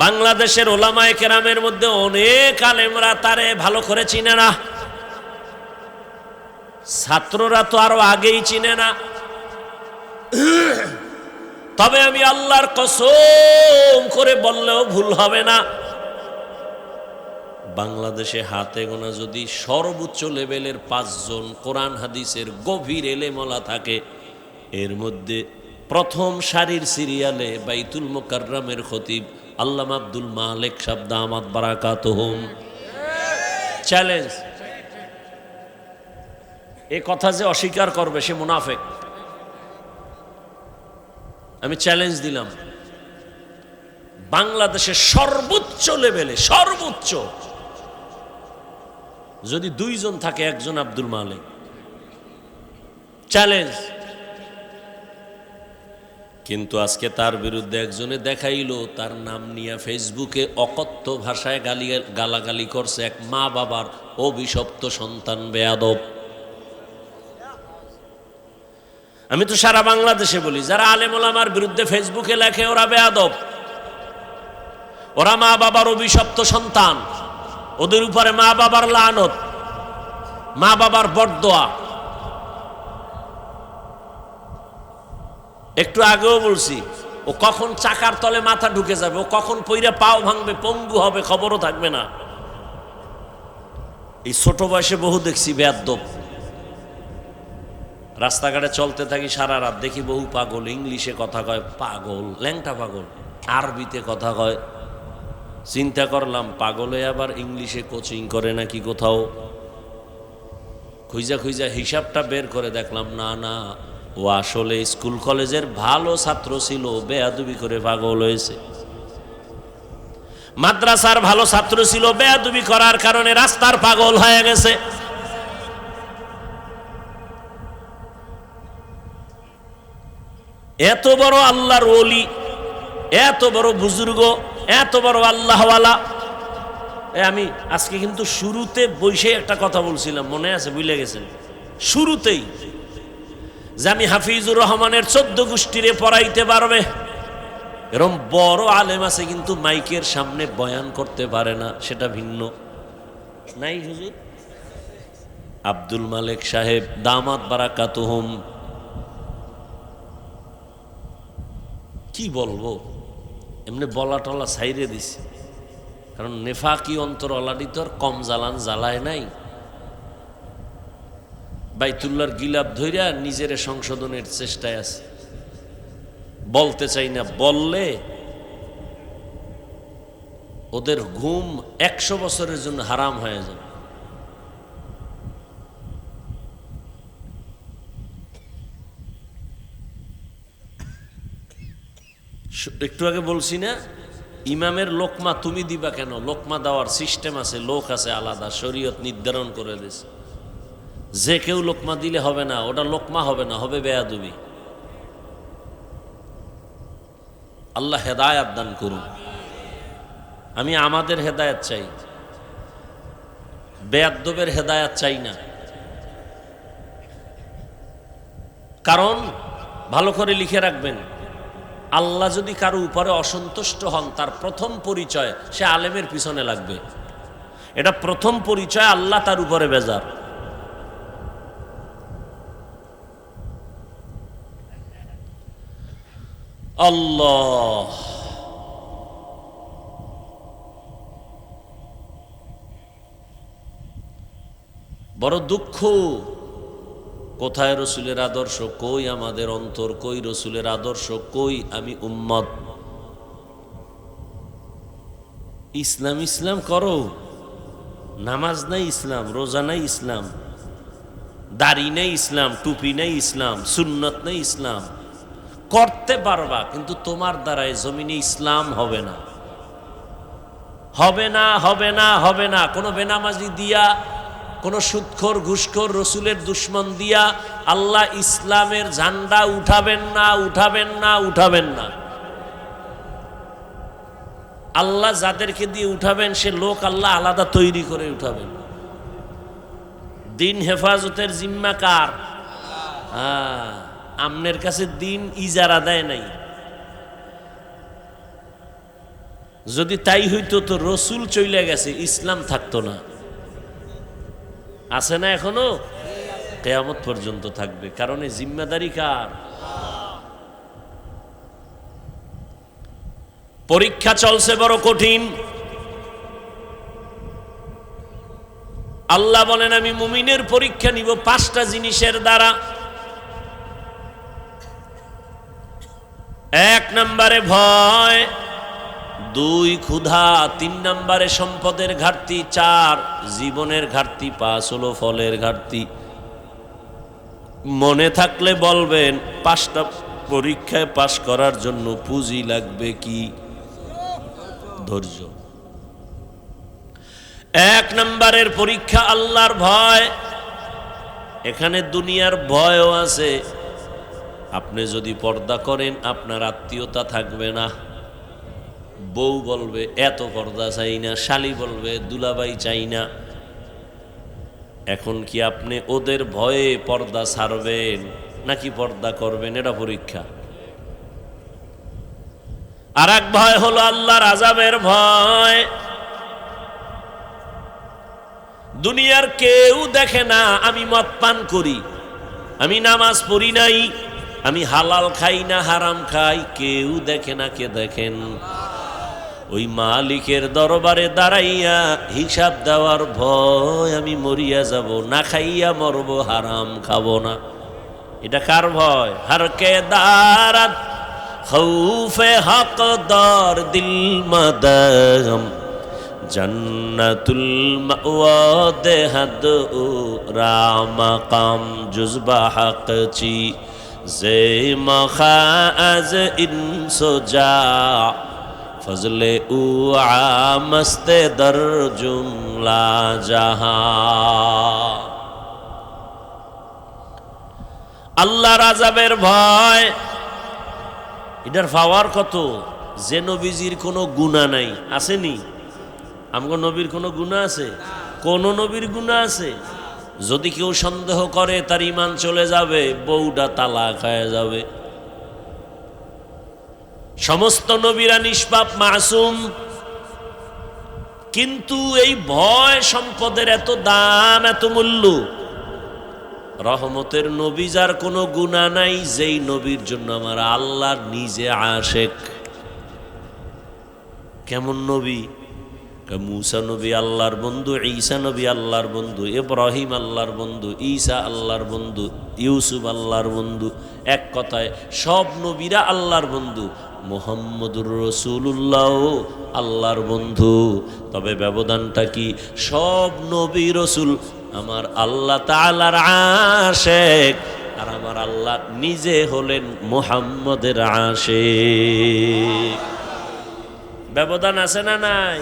A: বাংলাদেশের ওলামায়ে কেরামের মধ্যে অনেক আলেমরা তারে ভালো করে চিনে না। ছাত্ররা তো আরো আগেই চিনে না। তবে আমি আল্লাহর কসম করে বললেও ভুল হবে না, বাংলাদেশে হাতে গোনা যদি সর্বোচ্চ লেভেলের 5 জন কোরআন হাদিসের গভীর এলেমওয়ালা থাকে, এর মধ্যে প্রথম সারির সিরিয়ালে বাইতুল মুকাররমের খতিব আল্লামা আব্দুল মালেক সাহেব দামাত বারাকাতুহুম। চ্যালেঞ্জ, এ কথা যে অস্বীকার করবে সে মুনাফেক। আমি চ্যালেঞ্জ দিলাম, বাংলাদেশের সর্বোচ্চ লেভেলে, সর্বোচ্চ যদি 2 জন থাকে, একজন আব্দুল মালেক। চ্যালেঞ্জ। কিন্তু আজকে তার বিরুদ্ধে একজনে দেখাইল, তার নাম নিয়ে ফেসবুকে অকথ্য ভাষায় গালাগালি করছে এক মা বাবার অভিশপ্ত সন্তান, বেয়াদব। আমি তো সারা বাংলাদেশে বলি, যারা আলেম ওলামার বিরুদ্ধে ফেসবুকে লেখে ওরা বেয়াদব, ওরা মা বাবার অভিশপ্ত সন্তান, ওদের উপরে মা বাবার লানত, মা বাবার বরদোয়া। একটু আগেও বলছি, ও কখন চাকার তলে মাথা ঢুকে যাবে, ও কখন পইরা পাও ভাঙবে, পঙ্গু হবে, খবরও থাকবে না। এই ছোট বয়সে বহু দেখছি বেয়াদব। রাস্তাঘাটে চলতে থাকি সারা রাত, দেখি বহু পাগল, ইংলিশে কথা কয়, পাগল, ল্যাংটা পাগল, আরবিতে কথা কয়। চিন্তা করলাম, পাগলে আবার ইংলিশে কোচিং করে নাকি কোথাও। খুঁজা খুঁজা হিসাবটা বের করে দেখলাম, না না, ও আসলে স্কুল কলেজের ভালো ছাত্র ছিল, বেয়াদবি করে পাগল হয়েছে। মাদ্রাসার ভালো ছাত্র ছিল, বেয়াদবি করার কারণে রাস্তার পাগল হয়ে গেছে। এত বড় আল্লাহর ওলি, এত বড় বুজুর্গ, এত বড় আল্লাহওয়ালা। আমি আজকে কিন্তু শুরুতে বসে একটা কথা বলছিলাম, মনে আছে? ভুলে গেছেন শুরুতেই, যে আমি হাফিজুর রহমানের 14 গোষ্ঠীরে পড়াইতে পারবে। এরকম বড় আলেম আছে কিন্তু মাইকের সামনে বয়ান করতে পারে না, সেটা ভিন্ন। নাই হুজুর? আব্দুল মালেক সাহেব দামাত বারাকাতুহুম, কি বলবো, এমনি বলা টলা ছাইরে দিছে, কারণ নেফাকি অন্তর অলাডি তো আর কম জ্বালান জ্বালায় নাই। বাইতুল্লাহর গিলাপ ধইরা নিজের সংশোধনের চেষ্টায় আছে। বলতে চাই না, বললে ওদের ঘুম 100 বছরের জন্য হারাম হয়ে যাবে। একটু আগে বলছি না, ইমামের লোকমা তুমি দিবা কেন? লোকমা দেওয়ার সিস্টেম আছে, লোক আছে আলাদা, শরীয়ত নির্ধারণ করে দিয়েছে। যে কেউ লোকমা দিলে হবে না, ওটা লোকমা হবে না, হবে বেয়াদবি। আল্লাহ হেদায়েত দান করুন। আমি আমাদের হেদায়েত চাই, বেয়াদবের হেদায়েত চাই না। কারণ ভালো করে লিখে রাখবেন, আল্লাহ যদি কারো উপরে অসন্তুষ্ট হন, তার প্রথম পরিচয় সে আলেমের পিছনে লাগবে। এটা প্রথম পরিচয়, আল্লাহ তার উপরে বেজার। আল্লাহ বড় দুঃখ। কোথায় রসুলের আদর্শ? কই আমাদের অন্তর? কই রসুলের আদর্শ? কই আমি উম্মত? ইসলাম ইসলাম করো, নামাজ নাই ইসলাম, রোজা নাই ইসলাম, দাড়ি নেই ইসলাম, টুপি নেই ইসলাম, সুন্নত নেই ইসলাম। করতে পারবা, কিন্তু তোমার দ্বারাই জমিনে ইসলাম হবে না, হবে না, হবে না, হবে না। কোনো বেনামাজি দিয়া, কোনো সুদখোর ঘুষখোর রসুলের দুশ্মন দিয়া আল্লাহ ইসলামের ঝান্ডা উঠাবেন না, উঠাবেন না, উঠাবেন না। আল্লাহ যাদেরকে দিয়ে উঠাবেন সে লোক আল্লাহ আলাদা তৈরি করে উঠাবেন। দিন হেফাজতের জিম্মা কার? আমনের কাছে দিন ইজারা দেয় নাই। যদি তাই হইতো তো রসুল চলে গেছে, ইসলাম থাকতো না। আছে না এখনো? কিয়ামত পর্যন্ত থাকবে। কারণ এই জিম্মাদারি কার? পরীক্ষা চলছে বড় কঠিন। আল্লাহ বলেন আমি মুমিনের পরীক্ষা নিব 5টা জিনিসের দ্বারা। 1 নম্বরে ভয়, 2 ক্ষুধা, 3 নম্বরে সম্পদের ঘাটতি, 4 জীবনের ঘাটতি, 5 হলো ফলের ঘাটতি। মনে থাকলে বলবেন 5টা পরীক্ষায় পাশ করার জন্য পুঁজি লাগবে কি? ধৈর্য। 1 নম্বরের পরীক্ষা আল্লাহর ভয়। এখানে দুনিয়ার ভয়ও আছে। আপনি যদি পর্দা করেন আপনার আত্মীয়তা থাকবে না। বউ বলবে এত পর্দা চাই না, শালি বলবে দুলাভাই চাই না। এখন কি আপনি ওদের ভয়ে পর্দা ছাড়বেন নাকি পর্দা করবেন? এটা পরীক্ষা। আর এক ভয় হলো আল্লাহর আযাবের ভয়। দুনিয়ার কেউ দেখে না আমি মদ পান করি, আমি নামাজ পড়ি নাই, আমি হালাল খাই না হারাম খাই, কেউ দেখে না। কে দেখেন? ওই মালিকের দরবারে দাঁড়াইয়া হিসাব দেওয়ার ভয়। আমি মরিয়া যাব, না খাইয়া মরবো, হারাম খাবো না। এটা কার ভয়? হর কে দারাত খৌফে হকদার দিল মদগম জন্নতুল মাওয়া দেহদ ও রামকাম জুজবা হক চি জে মখাজ ইনসোজা ফজলে উ আমস্তে দর জুমলা জাহাঁ। আল্লাহর আযাবের ভয়। এটার পাওয়ার কত? যে নবীজির কোনো গুনাহ নাই, আসেনি? আমগো নবীর কোনো গুনাহ আছে? কোন নবীর গুনাহ আছে? যদি কেউ সন্দেহ করে তার ঈমান চলে যাবে, বউটা তালাক হয়ে যাবে। সমস্ত নবীরা নিষ্পাপ মাসুম, কিন্তু এই ভয় সম্পদের এত দাম, এত মূল্য। রহমতের নবী যার কোনো গুনাহ নাই, যেই নবীর জন্য আমার আল্লাহ নিজে আশেক। কেমন নবী? মূসা নবী আল্লাহর বন্ধু, ঈসা নবী আল্লাহর বন্ধু, ইব্রাহিম আল্লাহর বন্ধু, ঈসা আল্লাহর বন্ধু, ইউসুফ আল্লাহর বন্ধু। এক কথায় সব নবীরা আল্লাহর বন্ধু। মুহাম্মদুর রাসূলুল্লাহ আল্লাহর বন্ধু। তবে ব্যবধানটা কি? সব নবী রাসূল আমার আল্লাহ তাআলার আশেক, আর আমার আল্লাহ নিজে হলেন মুহাম্মদের আশেক। ব্যবধান আছে না নাই?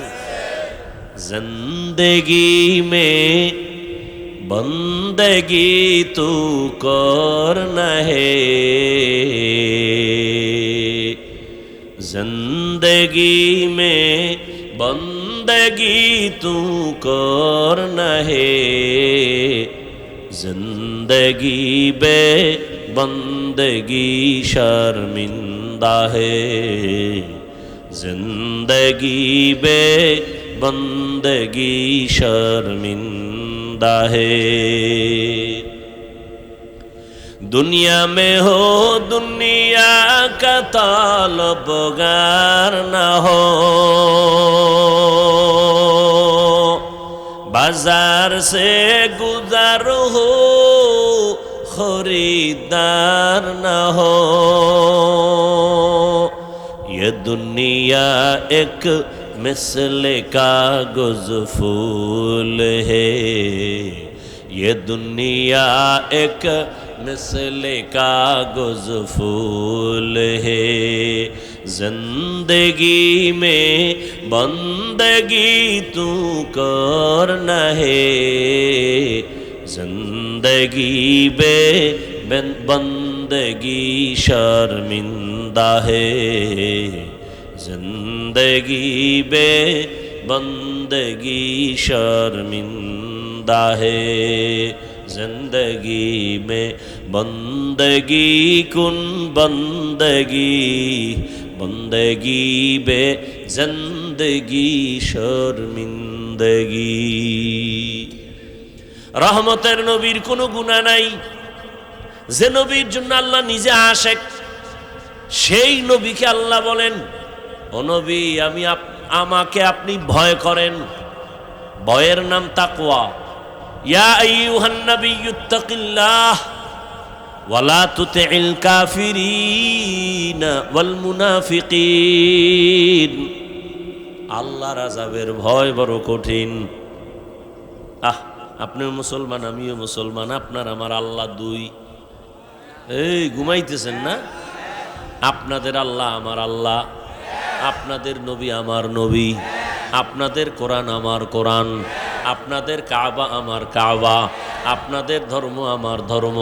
A: জিন্দেগি মে বন্দেগি তু করনা হে, जिंदगी में बंदगी तू करना है, जिंदगी बे बंदगी शर्मिंदा है, जिंदगी बे बंदगी शर्मिंदा है। दुनिया में हो दुनिया का तालबगार न हो, बाजार से गुजर हो खरीदार न हो। ये दुनिया एक मिसले कागज फूल है, ये दुनिया एक मिसले कागज फूल है। जिंदगी में बंदगी तू करना है, जिंदगी बे बंदगी शर्मिंदा है, जिंदगी बे बंदगी शर्मिंदा है। जिंदगी में बंदगी कुन बंदगी, बंदगी बे जिंदगी शर्मिंदगी। रहमतेर नबीर कोनो गुनाह নাই, যে নবীর জন্য আল্লাহ নিজে আশেক, সেই নবীকে আল্লাহ বলেন, ও নবী আমি আমাকে আপনি ভয় করেন। ভয়ের নাম তাকওয়া। ইয়া আইয়ুহান নাবিয়্যুত্তাকিল্লাহ ওয়ালা তুতিইল কাফিরিনা ওয়াল মুনাফিকিন। আল্লাহর আযাবের ভয় বড় কঠিন। আপনিও মুসলমান, আমিও মুসলমান, আপনার আমার আল্লাহ দুই। এই ঘুমাইতেছেন না? আপনাদের আল্লাহ আমার আল্লাহ, আপনাদের নবী আমার নবী, আপনাদের কোরআন আমার কোরআন, আপনাদের কাবা আমার কাবা, আপনাদের ধর্ম আমার ধর্ম,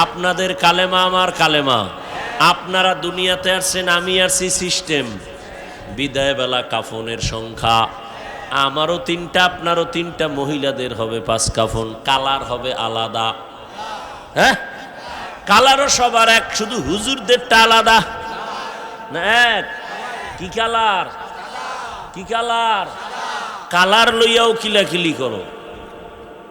A: আপনাদের কালেমা আমার কালেমা। আপনারা দুনিয়াতে আসছেন, আমি আসছি সিস্টেম। বিদায় বেলা কাফনের সংখ্যা আমারও তিনটা, আপনারও তিনটা, মহিলাদের হবে 5 কাফন, কালার হবে আলাদা। হ্যাঁ, কালারও সবার এক, শুধু হুজুরদেরটা আলাদা না এক। কি কালার? কি কালার? কালার লইয়াও কিলাকিলি করো,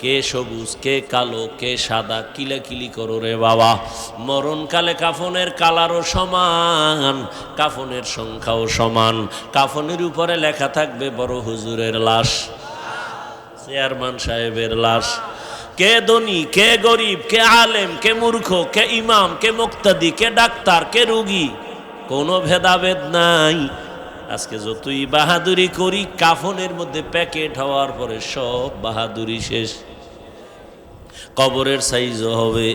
A: কে সবুজ, কে কালো, কে সাদা, কিলাকিলি করো রে বাবা। মরণকালে কাফনের কালারও সমান, কাফনের সংখ্যাও সমান। কাফনের উপরে লেখা থাকবে বড় হুজুরের লাশ, চেয়ারম্যান সাহেবের লাশ। কে ধনী, কে গরিব, কে আলেম, কে মূর্খ, কে ইমাম, কে মুক্তাদি, কে ডাক্তার, কে রোগী, কোনো ভেদাভেদ নাই। আজকে যতই বাহাদুরি করি, কাফনের মধ্যে প্যাকেট হওয়ার পরে সব বাহাদুরি শেষ। কবরের সাইজও হবে,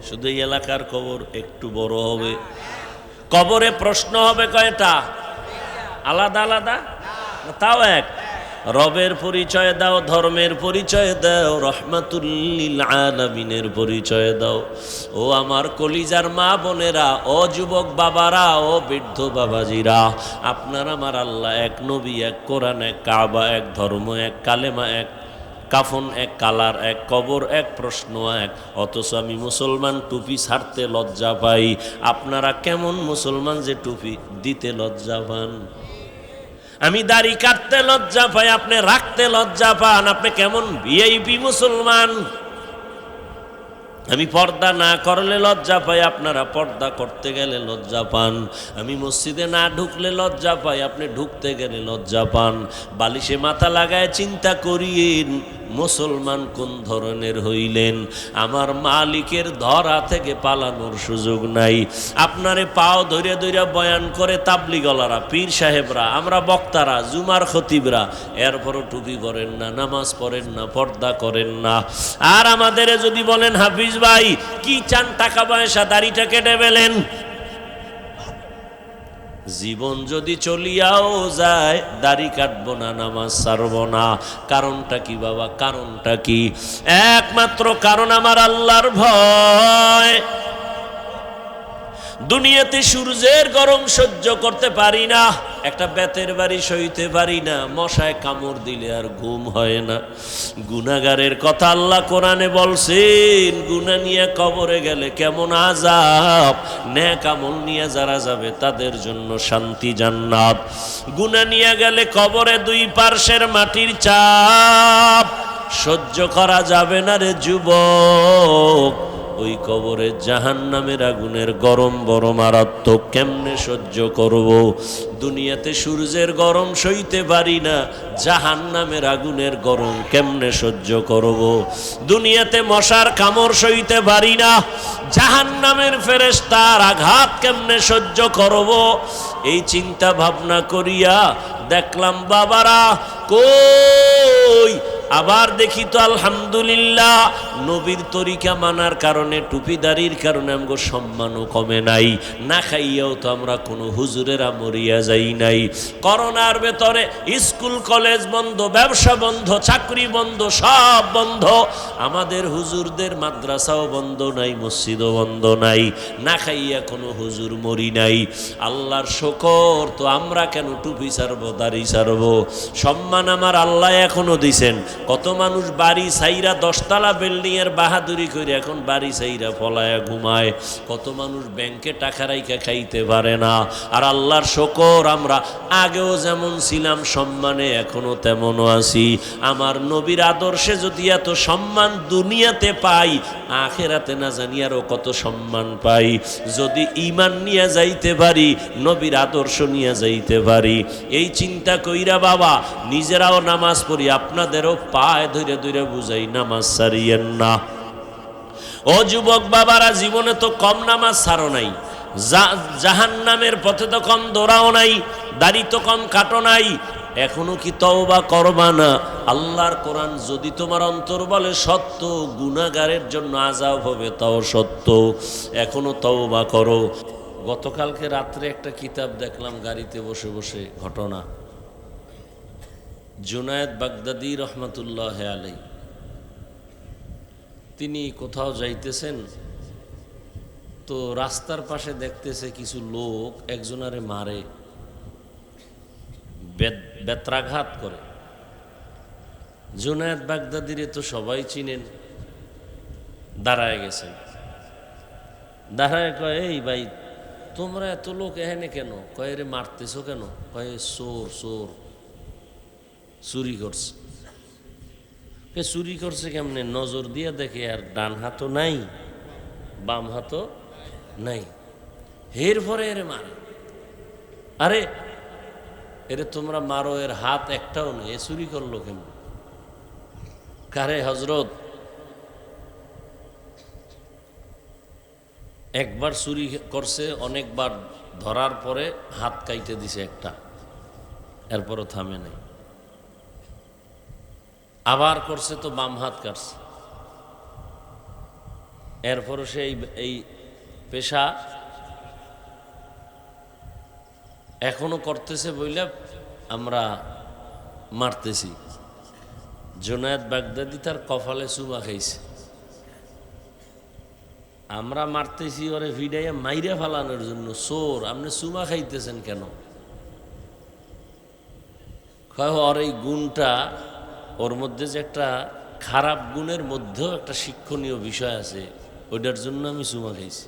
A: শুধু এই এলাকার কবর একটু বড় হবে। কবরে প্রশ্ন হবে কয়টা? আলাদা আলাদা? তাও এক। রবের পরিচয় দাও, ধর্মের পরিচয় দাও, রহমাতুল লিল আলামিনের পরিচয় দাও। ও আমার কলিজার মা বোনেরা, ও যুবক বাবারা, ও বৃদ্ধ বাবাজিরা, আপনার আমার আল্লাহ এক, নবী এক, কোরআন এক, কাবা এক, ধর্ম এক, কালেমা এক, কাফন এক, কালার এক, কবর এক, প্রশ্ন এক। অথচ আমি মুসলমান, টুপি ছাড়তে লজ্জা পাই। আপনারা কেমন মুসলমান যে টুপি দিতে লজ্জা পান? আমি দাড়ি কাটতে লজ্জা পাই, আপনি রাখতে লজ্জা পান। আপনি কেমন ভিআইপি মুসলমান? আমি পর্দা না করলে লজ্জা পাই, আপনারা পর্দা করতে গেলে লজ্জা পান। আমি মসজিদে না ঢুকলে লজ্জা পাই, আপনি ঢুকতে গেলে লজ্জা পান। বালিশে মাথা লাগায় চিন্তা করিয়েন মুসলমান কোন ধরনের হইলেন। আমার মালিকের ধরা থেকে পালানোর সুযোগ নাই। আপনারে পাও ধরে ধরে বয়ান করে তাবলিগলারা, পীর সাহেবরা, আমরা বক্তারা, জুমার খতিবরা, এরপরও টুপি পরেন না, নামাজ পড়েন না, পর্দা করেন না। আর আমাদের যদি বলেন হাফিজ ভাই কি চান, টাকা পয়সা, দাড়িটা কেটে ফেলেন। জীবন যদি চলিয়াও যায়, দাড়ি কাটবো না, নামাজ ছাড়বো না। কারণটা কি বাবা? কারণটা কি? একমাত্র কারণ আমার আল্লাহর ভয়। দুনিয়াতে সূর্যের গরম সহ্য করতে পারি না, একটা বেতের বাড়ি সইতে পারি না, মশায় কামড় দিলে আর ঘুম হয় না। গুনাহগারের কথা আল্লাহ কোরআনে বলছেন, গুনাহ নিয়ে কবরে গেলে কেমন আযাব, নেক আমল নিয়ে যারা যাবে তাদের জন্য শান্তি জান্নাত। গুনাহ নিয়ে গেলে কবরে দুই পার্শ্বের মাটির চাপ সহ্য করা যাবে না রে যুবক। ওই কবরে জাহান্নামের আগুনের গরম বড় মারাত্মক, কেমনে সহ্য করব? দুনিয়াতে সূর্যের গরম সইতে পারি না, জাহান্নামের আগুনের গরম কেমনে সহ্য করব? দুনিয়াতে মশার কামড় সইতে পারি না, জাহান্নামের ফেরেশতার আঘাত কেমনে সহ্য করব? এই চিন্তা ভাবনা করিয়া দেখলাম বাবারা কই, আবার দেখি তো আলহামদুলিল্লাহ নবীর তরিকা মানার কারণে, টুপিদারির কারণে আমগো সম্মানও কমে নাই, না খাইয়াও তো আমরা কোনো হুজুরেরা মরিয়া যাই নাই। করোনার ভেতরে স্কুল কলেজ বন্ধ, ব্যবসা বন্ধ, চাকরি বন্ধ, সব বন্ধ, আমাদের হুজুরদের মাদ্রাসাও বন্ধ নাই, মসজিদও বন্ধ নাই, না খাইয়া কোনো হুজুর মরি নাই। আল্লাহর শুকর, তো আমরা কেন টুপি ছাড়বো, দাড়ি ছাড়বো? সম্মান আমার আল্লাহ এখনো দিছেন। কত মানুষ বাড়ি সাইরা 10 তলা বিল্ডিং এর বাহাদুরি করে এখন বাড়ি সাইরা ফলায়া ঘুমায়, কত মানুষ ব্যাংকে টাকা রাইখা খাইতে পারে না। আর আল্লাহর শুকর, আমরা আগেও যেমন ছিলাম সম্মানে এখনো তেমনও আছি। আমার নবীর আদর্শে যদি এত সম্মান দুনিয়াতে পাই, আখেরাতে না জানি আরো কত সম্মান পাই। যদি ঈমান নিয়ে যাইতে পারি, নবীর আদর্শ নিয়ে যাইতে পারি, এই চিন্তা কইরা বাবা নিজেরাও নামাজ পড়ি, আপনাদেরও পায়ে ধরে ধরে বুঝাই নামাজ ছাড়িয়েন না। ও যুবক বাবারা, জীবনে তো কম নামাজ ছাড়ো নাই, জাহান্নামের পথে তো কম দৌড়াও নাই, দাড়ি তো কম কাটো নাই, এখনো কি তওবা করবা না? আল্লাহর কোরআন যদি তোমার অন্তর বলে সত্য, গুনাহগারের জন্য আযাব হবে তাও সত্য, এখনো তওবা করো। গতকালকে রাত্রে একটা কিতাব দেখলাম গাড়িতে বসে বসে, ঘটনা জুনায়েদ বাগদাদি রহমাতুল্লাহ আলাইহি, তিনি কোথাও যাইতেছেন তো রাস্তার পাশে দেখতেছে কিছু লোক একজনারে মারে, বেত্রাঘাত করে। জুনায়েদ বাগদাদিরে তো সবাই চিনেন, দাঁড়ায় গেছেন, দাঁড়ায় কয়, এই ভাই তোমরা এত লোক এখানে কেন? কয় রে মারতেছো কেন? কয় চোর, চোর চুরি করছে। চুরি করছে কেমনে? নজর দিয়ে দেখে আর ডান হাতও নাই, বাম হাতও নাই, এর পরে এরে মারে। আরে এরে তোমরা মারো, এর হাত একটাও নেই, এ চুরি করলো কেমন? কারে হজরত, একবার চুরি করছে, অনেকবার ধরার পরে হাত কাইতে দিছে একটা, এরপরও থামে নাই। আবার করছে তো বাম হাত কাটছে, এরপরও সে এই পেশা এখনো করতেছে বইলে আমরা মারতেছি। জুনায়েদ বাগদাদি তার কপালে চুমা খাইছে, আমরা মারতেছি ওরে ভিড়াইয়া মাইরে ফালানোর জন্য। চোর, আপনি চুমা খাইতেছেন কেন? ওর এই গুণটা, ওর মধ্যে যে একটা খারাপ গুণের মধ্যেও একটা শিক্ষণীয় বিষয় আছে, ওইটার জন্য আমি চুমা খাইছি।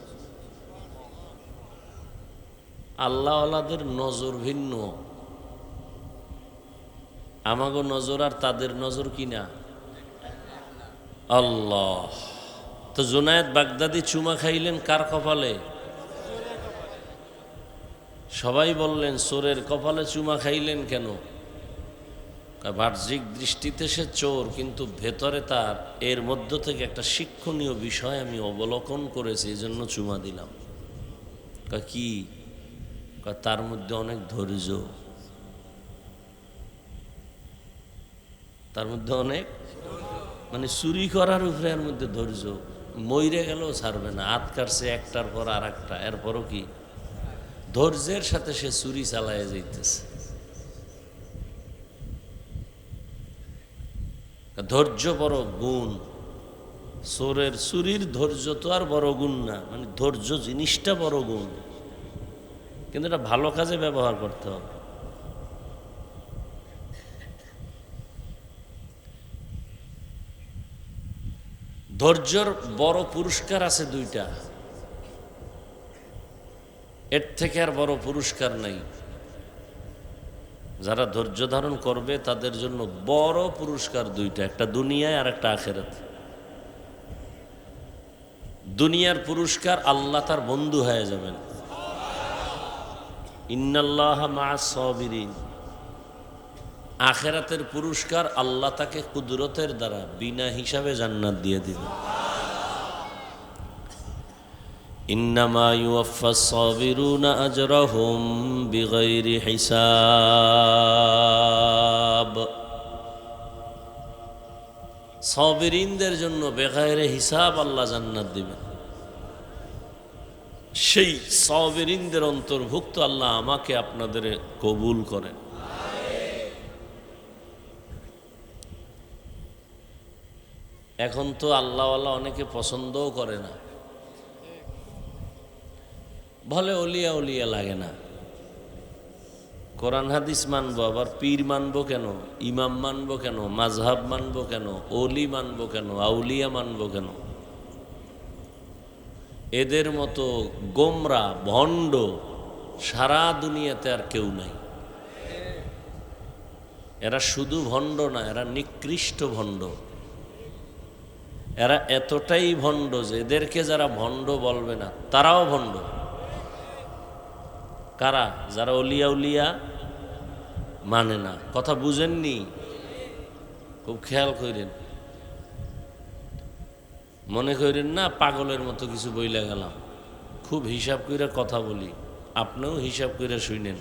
A: আল্লাহওয়ালাদের নজর ভিন্ন, আমাগো নজর আর তাদের নজর কিনা আল্লাহ। তো জুনায়েদ বাগদাদি চুমা খাইলেন কার কপালে? সবাই বললেন চোরের কপালে চুমা খাইলেন কেন? বাহ্যিক দৃষ্টিতে সে চোর, কিন্তু ভেতরে তার এর মধ্য থেকে একটা শিক্ষণীয় বিষয় আমি অবলোকন করেছি, এই জন্য চুমা দিলাম। কি? তার মধ্যে অনেক ধৈর্য, তার মধ্যে অনেক, মানে চুরি করার উপরে এর মধ্যে ধৈর্য, মইরে গেলেও ছাড়বে না, হাত কাটছে একটার পর আর একটা, এরপরও কি ধৈর্যের সাথে সে চুরি চালায় যাইতেছে। ধৈর্য বড় গুণ, চোরের চুরির ধৈর্য তো আর বড় গুণ না, মানে ধৈর্য জিনিসটা বড় গুণ, কিন্তু এটা ভালো কাজে ব্যবহার করতে হবে। ধৈর্যর বড় পুরস্কার আছে দুইটা, এর থেকে আর বড় পুরস্কার নাই। যারা ধৈর্য ধারণ করবে তাদের জন্য বড় পুরস্কার দুইটা, একটা দুনিয়ায় আর একটা আখিরাতে। দুনিয়ার পুরস্কার আল্লাহ তার বন্ধু হয়ে যাবেন। ইন্নাল্লাহা মা'আস সাবিরিন। আখিরাতের পুরস্কার আল্লাহ তাকে কুদরতের দ্বারা বিনা হিসাবে জান্নাত দিয়ে দিবেন। ইন্নামা ইউওয়াফফাস সাবিরুনা আজরাহুম বিগাইরি হিসাব। সাবিরিনদের জন্য বেগাইরে হিসাব আল্লাহ জান্নাত দিবেন। সেই সাবিরিনদের অন্তর্ভুক্ত আল্লাহ আমাকে আপনাদের কবুল করেন। এখন তো আল্লাহওয়ালা অনেকে পছন্দও করে না, বলে ওলিয়া ওলিয়া লাগে না। কোরআন হাদিস মানবো, আবার পীর মানবো কেন, ইমাম মানবো কেন, মাযহাব মানবো কেন, ওলি মানবো কেন, আউলিয়া মানবো কেন? এদের মতো গোমরা ভণ্ড সারা দুনিয়াতে আর কেউ নাই। এরা শুধু ভণ্ড না, এরা নিকৃষ্ট ভণ্ড। এরা এতটাই ভণ্ড যে এদেরকে যারা ভণ্ড বলবে না তারাও ভণ্ড। কারা? যারা ওলিয়া উলিয়া মানে না। কথা বুঝেননি? খুব খেয়াল করেন, মনে করেন না পাগলের মতো কিছু বইলা গেলাম। খুব হিসাব করে কথা বলি, আপনিও হিসাব করে শুনেন।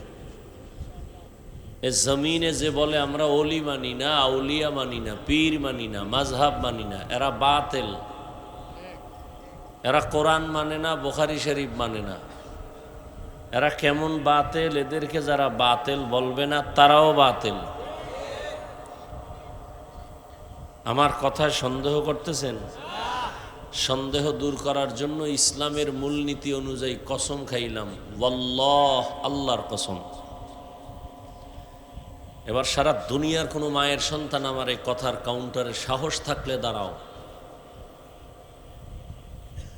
A: এ জমিনে যে বলে আমরা ওলি মানি না, আউলিয়া মানি না, পীর মানি না, মাযহাব মানি না, এরা বাতিল। এরা কোরআন মানে না, বুখারী শরীফ মানে না। এরা কেমন বাতিল? এদেরকে যারা বাতিল বলবে না তারাও বাতিল। আমার কথায় সন্দেহ করতেছেন? সন্দেহ দূর করার জন্য ইসলামের মূলনীতি অনুযায়ী কসম খাইলাম, ওয়াল্লাহ, আল্লাহর কসম। এবার সারা দুনিয়ার কোনো মায়ের সন্তান আমার এই কথার কাউন্টারে সাহস থাকলে দাঁড়াও।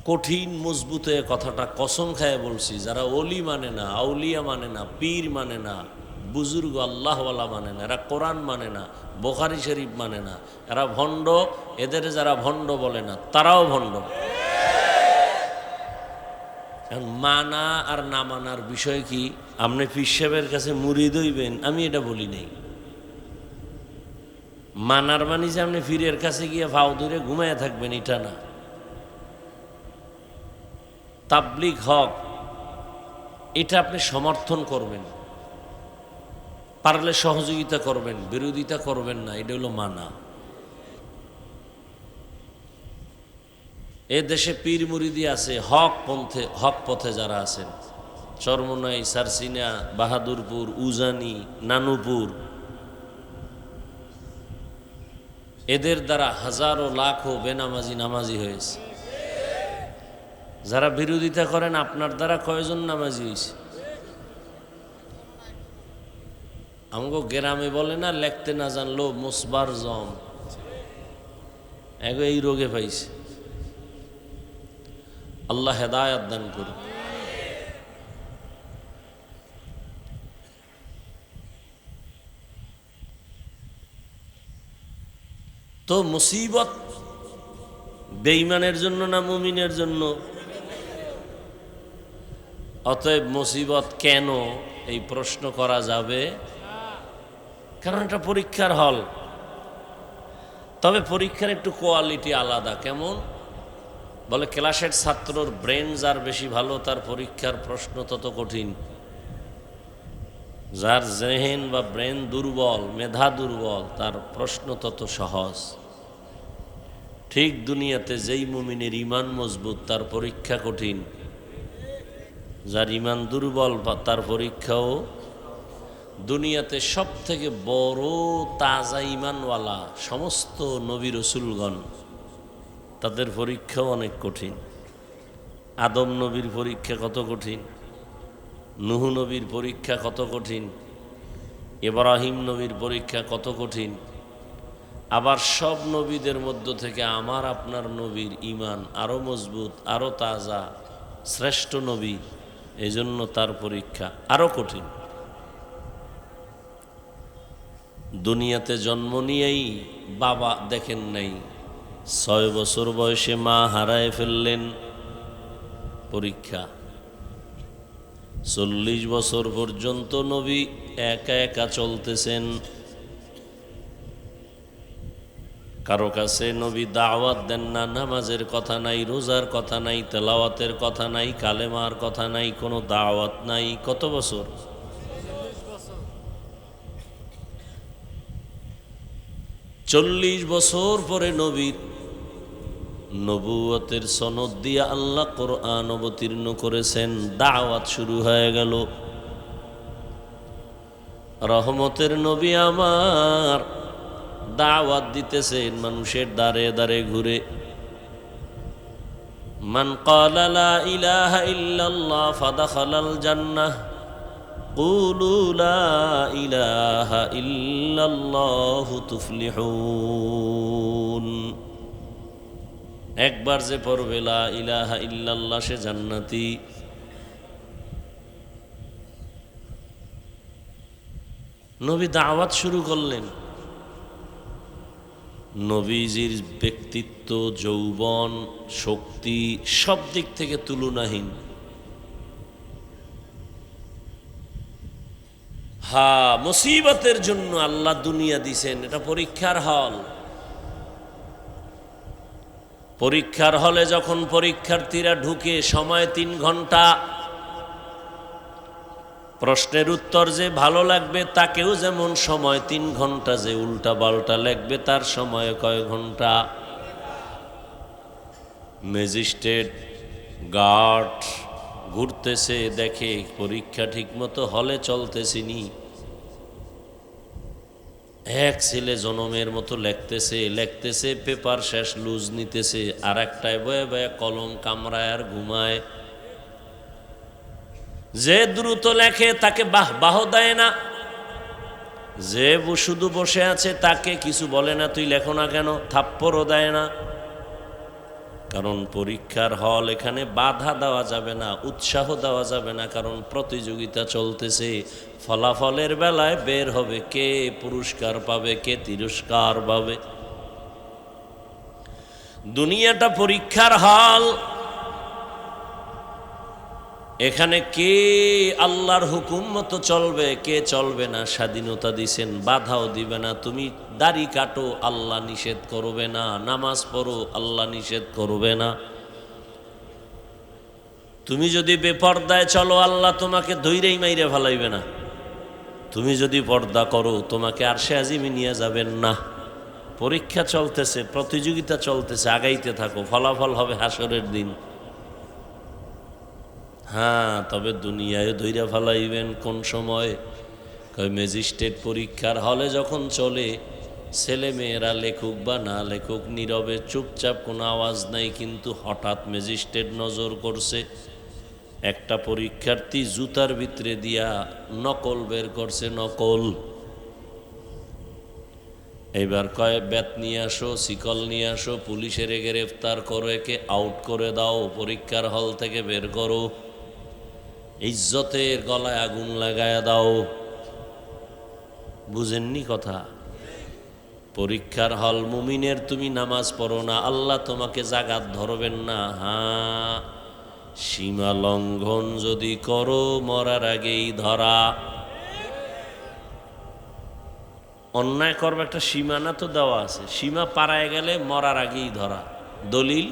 A: কঠিন মজবুতে কথাটা কসম খায় বলছি। যারা ওলি মানে না, আউলিয়া মানে না, পীর মানে না, বুজুর্গ আল্লাহওয়ালা মানে না, এরা কোরআন মানে না, বুখারী শরীফ মানে না, এরা ভণ্ড। এদের যারা ভণ্ড বলে না তারাও ভণ্ড। এখন মানা আর না মানার বিষয় কি? আপনি পীর সাহেবের কাছে মুরিদ হইবেন, আমি এটা বলি নাই। মানার মানে যে আপনি পীরের কাছে গিয়ে ভাও ধরে ঘুমায় থাকবেন, এটা না। তাবলীগ হক, এটা আপনি সমর্থন করবেন, পারলে সহযোগিতা করবেন, বিরোধিতা করবেন না, এটা হলো মানা। এ দেশে পীর মুরিদি আছে, হক পথে যারা আছেন, চরমোনাই, সারসিনা, বাহাদুরপুর, উজানি, নানুপুর, এদের দ্বারা হাজারো লাখো বেনামাজি নামাজি হয়েছে। যারা বিরোধিতা করেন আপনার দ্বারা কয়জন নামাজি হয়েছে? আমগো গ্রামে বলে না, লেখতে না জানলো মুসবার জম, এগো এই রোগে পাইছে। আল্লাহ হেদায়াত দান করুন। তো মুসিবত বেঈমানের জন্য না মুমিনের জন্য? অতএব মুসিবত কেন এই প্রশ্ন করা যাবে, কারণ এটা পরীক্ষার হল। তবে পরীক্ষার একটু কোয়ালিটি আলাদা। কেমন? বলে ক্লাসের ছাত্রর ব্রেন যার বেশি ভালো তার পরীক্ষার প্রশ্ন তত কঠিন, যার জেহেন বা ব্রেন দুর্বল, মেধা দুর্বল, তার প্রশ্ন তত সহজ। ঠিক দুনিয়াতে যেই মুমিনের ইমান মজবুত তার পরীক্ষা কঠিন, যার ইমান দুর্বল তার পরীক্ষাও। দুনিয়াতে সব থেকে বড় তাজা ইমানওয়ালা সমস্ত নবী রসুলগণ, তাদের পরীক্ষাও অনেক কঠিন। আদম নবীর পরীক্ষা কত কঠিন, নূহ নবীর পরীক্ষা কত কঠিন, ইব্রাহিম নবীর পরীক্ষা কত কঠিন। আবার সব নবীদের মধ্য থেকে আমার আপনার নবীর ইমান আরও মজবুত, আরও তাজা, শ্রেষ্ঠ নবী, এই জন্য তার পরীক্ষা আরও কঠিন। দুনিয়াতে জন্ম নিয়েই বাবা দেখেন নাই, 6 বছর বয়সে মা হারায় ফেললেন, পরীক্ষা। 40 বছর পর্যন্ত নবী একা একা চলতেছেন। কারো কাছে নবী দাওয়াত দেন না, নামাজের কথা নাই, রোজার কথা নাই, তেলাওয়াতের কথা নাই, কালেমার কথা নাই, কোনো দাওয়াত নাই। কত বছর? 40 বছর পরে নবীর নবুয়তের সনদ দিয়ে আল্লাহ কোরআন অবতীর্ণ করেছেন। দাওয়াত শুরু হয়ে গেল। রহমতের নবী আমার দাওয়াত দিতেছেন মানুষের দ্বারে দ্বারে ঘুরে। মান ক্বালা লা ইলাহা ইল্লাল্লাহ ফাদাখালাল জান্নাহ কুলু লা ইলাহা ইল্লাল্লাহু তুফলিহুন। একবার যে পড়বে লা ইলাহা ইল্লাল্লাহ সে জান্নাতি। নবী দাওয়াত শুরু করলেন। নবীজির ব্যক্তিত্ব, যৌবন, শক্তি সব দিক থেকে তুলনাহীন। মুসিবতের জন্য আল্লাহ দুনিয়া দিছেন, এটা পরীক্ষার হল। পরীক্ষার হলে যখন পরীক্ষার্থীরা ঢুকে, সময় 3 ঘন্টা। প্রশ্নের উত্তর যে ভালো লাগবে তাকেও যেমন সময় 3 ঘন্টা, যে উল্টা পাল্টা লাগবে তার সময় কয় ঘন্টা। ম্যাজিস্ট্রেট গার্ড ঘুরতেছে, দেখে পরীক্ষা ঠিকমতো হলে চলতেছিনি। এক ছেলে জনমের মতো লেখতেছে, পেপার শেষ, লুজ নিতেছে, আর একটায় বয়ে বয়ে কলম কামড়ায় আর ঘুমায়। যে দ্রুত লেখে তাকে বাহ দেয় না, যে শুধু বসে আছে তাকে কিছু বলে না, তুই লেখো না কেন, থাপ্পড়ও দেয় না। কারণ পরীক্ষার হল, এখানে বাধা দেওয়া যাবে না, উৎসাহ দেওয়া যাবে না, কারণ প্রতিযোগিতা চলতেছে। ফলাফলের বেলায় বের হবে কে পুরস্কার পাবে, কে তিরস্কার পাবে। দুনিয়াটা পরীক্ষার হল। এখানে কে আল্লাহর হুকুম মতো চলবে, কে চলবে না, স্বাধীনতা দিছেন, বাধাও দিবে না। তুমি দাড়ি কাটো, আল্লাহ নিষেধ করবে না। নামাজ পড়ো, আল্লাহ নিষেধ করবে না। তুমি যদি বেপর্দায় চলো, আল্লাহ তোমাকে ধৈরেই মাইরে ফেলাইবে না। তুমি যদি পর্দা করো, তোমাকে আরশে আজিমে নিয়ে যাবেন না। পরীক্ষা চলতেছে, প্রতিযোগিতা চলতেছে, আগাইতে থাকো, ফলাফল হবে হাসরের দিন। তবে দুনিয়ায় ধৈর্য ফেলাইবেন কোন সময়? ম্যাজিস্ট্রেট পরীক্ষার হলে যখন চলে, ছেলে মেয়েরা লেখুক বা না লেখুক, নীরবে চুপচাপ, কোনো আওয়াজ নাই। কিন্তু হঠাৎ ম্যাজিস্ট্রেট নজর করছে, একটা পরীক্ষার্থী জুতার ভিতরে দিয়া নকল বের করছে, নকল। এবার কয় বেত নিয়ে আসো, শিকল নিয়ে আসো, পুলিশের গ্রেফতার করো, একে আউট করে দাও, পরীক্ষার হল থেকে বের করো, ইজ্জতের গলায় আগুন লাগায়া দাও। বুঝেননি কথা? পরীক্ষার হল মুমিনের, তুমি নামাজ পড়ো না, আল্লাহ তোমাকে জাগাত ধরবেন না। সীমা লঙ্ঘন যদি করো, মরার আগেই ধরা। অন্যায় করবে, একটা সীমানা তো দেওয়া আছে, সীমা পারায় গেলে মরার আগেই ধরা। দলিল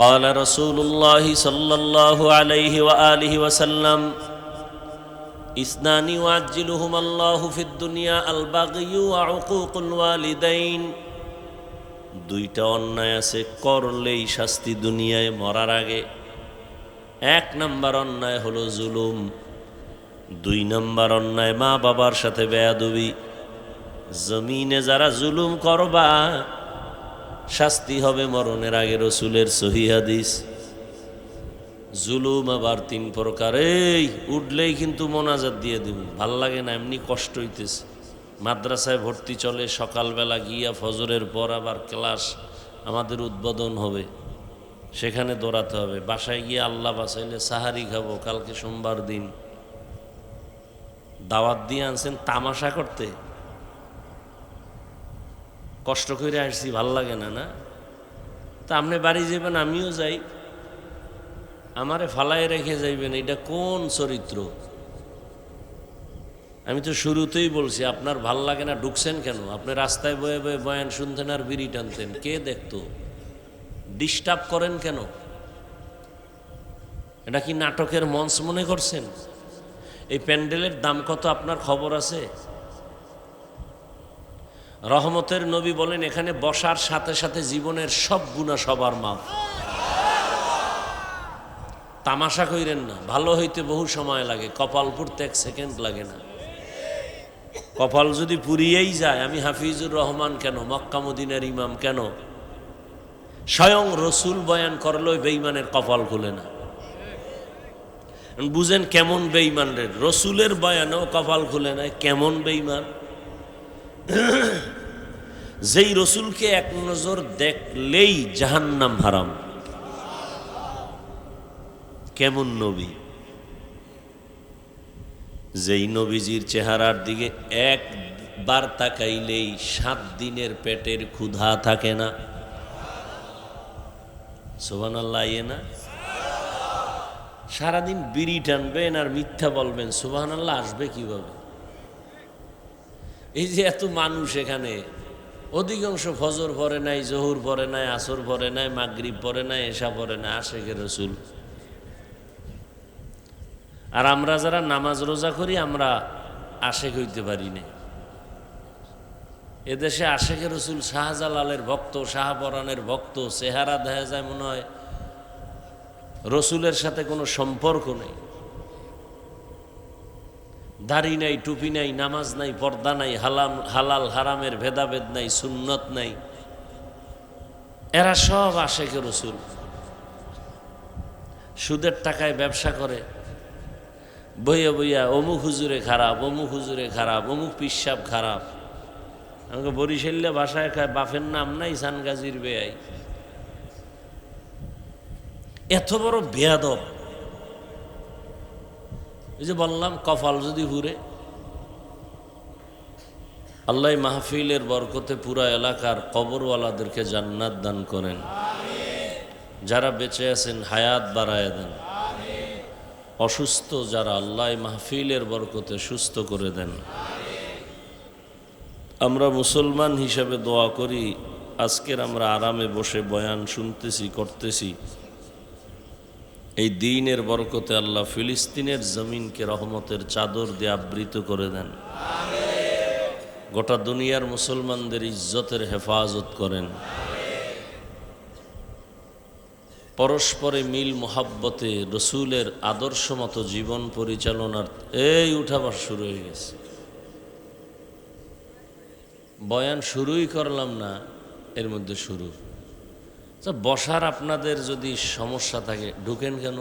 A: قال رسول الله صلى الله عليه وآله وسلم اثنان يعجلهما الله في الدنيا البغي وعقوق الوالدين। দুইটা অন্যায় আছে, করলেই শাস্তি দুনিয়ায় মরার আগে। 1 নম্বর অন্যায় হলো জুলুম, 2 নম্বর অন্যায় মা বাবার সাথে বেয়াদবি। জমিনে যারা জুলুম করবা, শাস্তি হবে মরণের আগে, রসুলের সহিহ হাদিস। জুলুম আবার 3 প্রকার। উঠলেই কিন্তু মোনাজাত দিয়ে দিব, ভাল লাগে না, এমনি কষ্ট হইতেছে। মাদ্রাসায় ভর্তি চলে, সকালবেলা গিয়া ফজরের পর আবার ক্লাস আমাদের উদ্বোধন হবে, সেখানে দৌড়াতে হবে। বাসায় গিয়ে আল্লাহ বাঁচাইলে সাহারি খাবো, কালকে সোমবার দিন। দাওয়াত দিয়ে আনছেন তামাশা করতে, কষ্ট করে আসছি, ভাল লাগে না, না? তা আপনি বাড়ি যাবেন, আমিও যাই, আমারে ফালায় রেখে যাইবেন, এটা কোন চরিত্র? আমি তো শুরুতেই বলছি আপনার ভাল লাগে না, ঢুকছেন কেন? আপনি রাস্তায় বয়ে বয়ে বয়ান শুনতেন আর বিড়ি টানতেন, কে দেখতো? ডিস্টার্ব করেন কেন? এটা কি নাটকের মঞ্চ মনে করছেন? এই প্যান্ডেলের দাম কত আপনার খবর আছে? রহমতের নবী বলেন, এখানে বসার সাথে সাথে জীবনের সব গুনাহ সবার মাফ। তামাশা কইরেন না, ভালো হইতে বহু সময় লাগে, কপাল পুড়তে 1 সেকেন্ড লাগে না। কপাল যদি পুড়িয়েই যায়, আমি হাফিজুর রহমান কেন, মক্কা মদিনার ইমাম কেন, স্বয়ং রসুল বয়ান করলেও বেঈমানের কপাল খুলে না। বুঝেন কেমন বেঈমান রে, রসুলের বয়ানেও কপাল খুলে না, কেমন বেঈমান? যেই রসুলকে এক নজর দেখলেই জাহান্নাম হারাম, কেমন নবী? যেই নবীজির চেহারার দিকে একবার তাকাইলেই 7 দিনের পেটের ক্ষুধা থাকে না। সুবহানাল্লাহ, ইয়ে না? সারাদিন বিড়ি টানবেন আর মিথ্যা বলবেন, সুবহানাল্লাহ আসবে কিভাবে? এই যে এত মানুষ এখানে, অধিকাংশ ফজর পড়ে নাই, জোহর পড়ে নাই, আসর পড়ে নাই, মাগরিব পড়ে নাই, এশা পড়ে নাই, আশেকে রসুল। আর আমরা যারা নামাজ রোজা করি, আমরা আশেক হইতে পারি না। এদেশে আশেকে রসুল শাহজালালের ভক্ত, শাহপরানের ভক্ত, চেহারা দেখা যায় মনে হয় রসুলের সাথে কোনো সম্পর্ক নেই। দাড়ি নাই, টুপি নাই, নামাজ নাই, পর্দা নাই, হালাল হারামের ভেদাভেদ নাই, সুন্নত নাই, এরা সব আশেকে রসুল। সুদের টাকায় ব্যবসা করে, বইয়া বইয়া অমুক হুজুরে খারাপ, অমুক হুজুরে খারাপ, অমুক পিসাব খারাপ। আমাকে বরিশাল্লে ভাষায় খায়, বাপের নাম নাই সানগাজির বেয়াই। এত বড় বেয়াদব। এই যে বললাম কপাল যদি পুরে, আল্লাহ মাহফিলের বরকতে পুরা এলাকার কবরওয়ালাদেরকে জান্নাত দান করেন, যারা বেঁচে আছেন হায়াত বাড়ায় দেন, অসুস্থ যারা আল্লাহ মাহফিলের বরকতে সুস্থ করে দেন। আমরা মুসলমান হিসাবে দোয়া করি, আজকের আমরা আরামে বসে বয়ান শুনতেছি, করতেছি, এই দ্বীনের বরকতে আল্লাহ ফিলিস্তিনের জমিনকে রহমতের চাদর দিয়ে আবৃত করে দেন, গোটা দুনিয়ার মুসলমানদের ইজ্জতের হেফাজত করেন, পরস্পরে মিল মোহাব্বতে রসুলের আদর্শ মতো জীবন পরিচালনার। এই উঠাবার শুরু হয়ে গেছে, বয়ান শুরুই করলাম না, এর মধ্যে শুরু। বসার আপনাদের যদি সমস্যা থাকে, ঢুকেন কেন?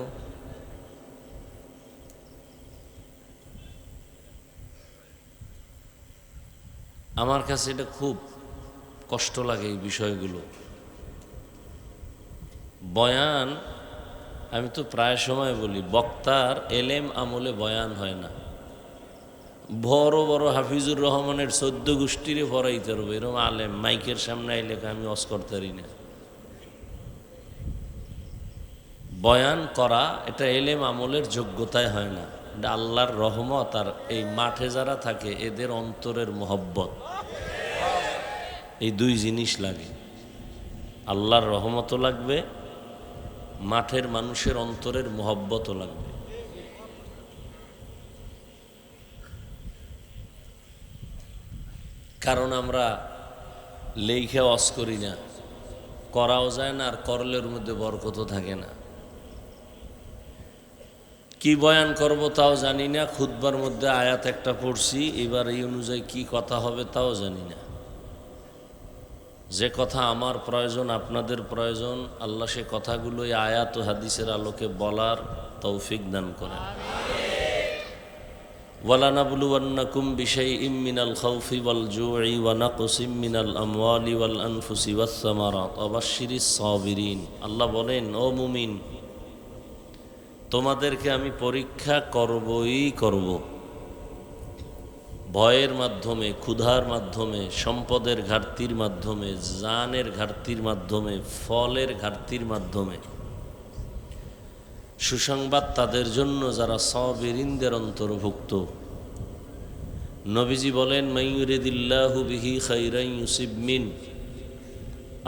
A: আমার কাছে এটা খুব কষ্ট লাগে এই বিষয়গুলো। বয়ান, আমি তো প্রায় সময় বলি, বক্তার এলেম আমলে বয়ান হয় না। বড় বড় হাফিজুর রহমানের 14 গোষ্ঠীরে পড়াইতে পারবো, এরকম আলেম মাইকের সামনে আইলে আমি অস করতে পারি না। বয়ান করা এটা এলেম আমলের যোগ্যতায় হয় না, এটা আল্লাহর রহমত। আর এই মাঠে যারা থাকে এদের অন্তরের মোহব্বত, এই 2 জিনিস লাগে। আল্লাহর রহমতও লাগবে, মাঠের মানুষের অন্তরের মোহব্বতও লাগবে। কারণ আমরা লেখে ওয়াজ করি না, করাও যায় না, আর করলের মধ্যে বরকতও থাকে না। কি বয়ান করব তাও জানি না, খুতবার মধ্যে আয়াত একটা পড়ছি, এবার এই অনুযায়ী কি কথা হবে তাও জানি না। যে কথা আমার প্রয়োজন, আপনাদের প্রয়োজন, আল্লাহ সে কথাগুলোই আয়াত ও হাদিসের আলোকে বলার তৌফিক দান করেন। ওয়ালানাবলুওয়ান্নাকুম বিশাইইম মিনাল খাউফি ওয়াল জুই ওয়া নাকসিম মিনাল আমওয়ালি ওয়াল আনফুসি ওয়াস সামারাত ওয়া বাশশিরিস সাবিরিন। আল্লাহ বলেন, ও মুমিন, তোমাদেরকে আমি পরীক্ষা করবই করব। ভয়ের মাধ্যমে, ক্ষুধার মাধ্যমে, সম্পদের ঘাটতির মাধ্যমে, জানের ঘাটতির মাধ্যমে, ফলের ঘাটতির মাধ্যমে। সুসংবাদ তাদের জন্য যারা সাবিরিনদের অন্তর্ভুক্ত। নবীজি বলেন, মাইয়ুরিদিল্লাহু বিহি খাইরান ইউসিব মিন,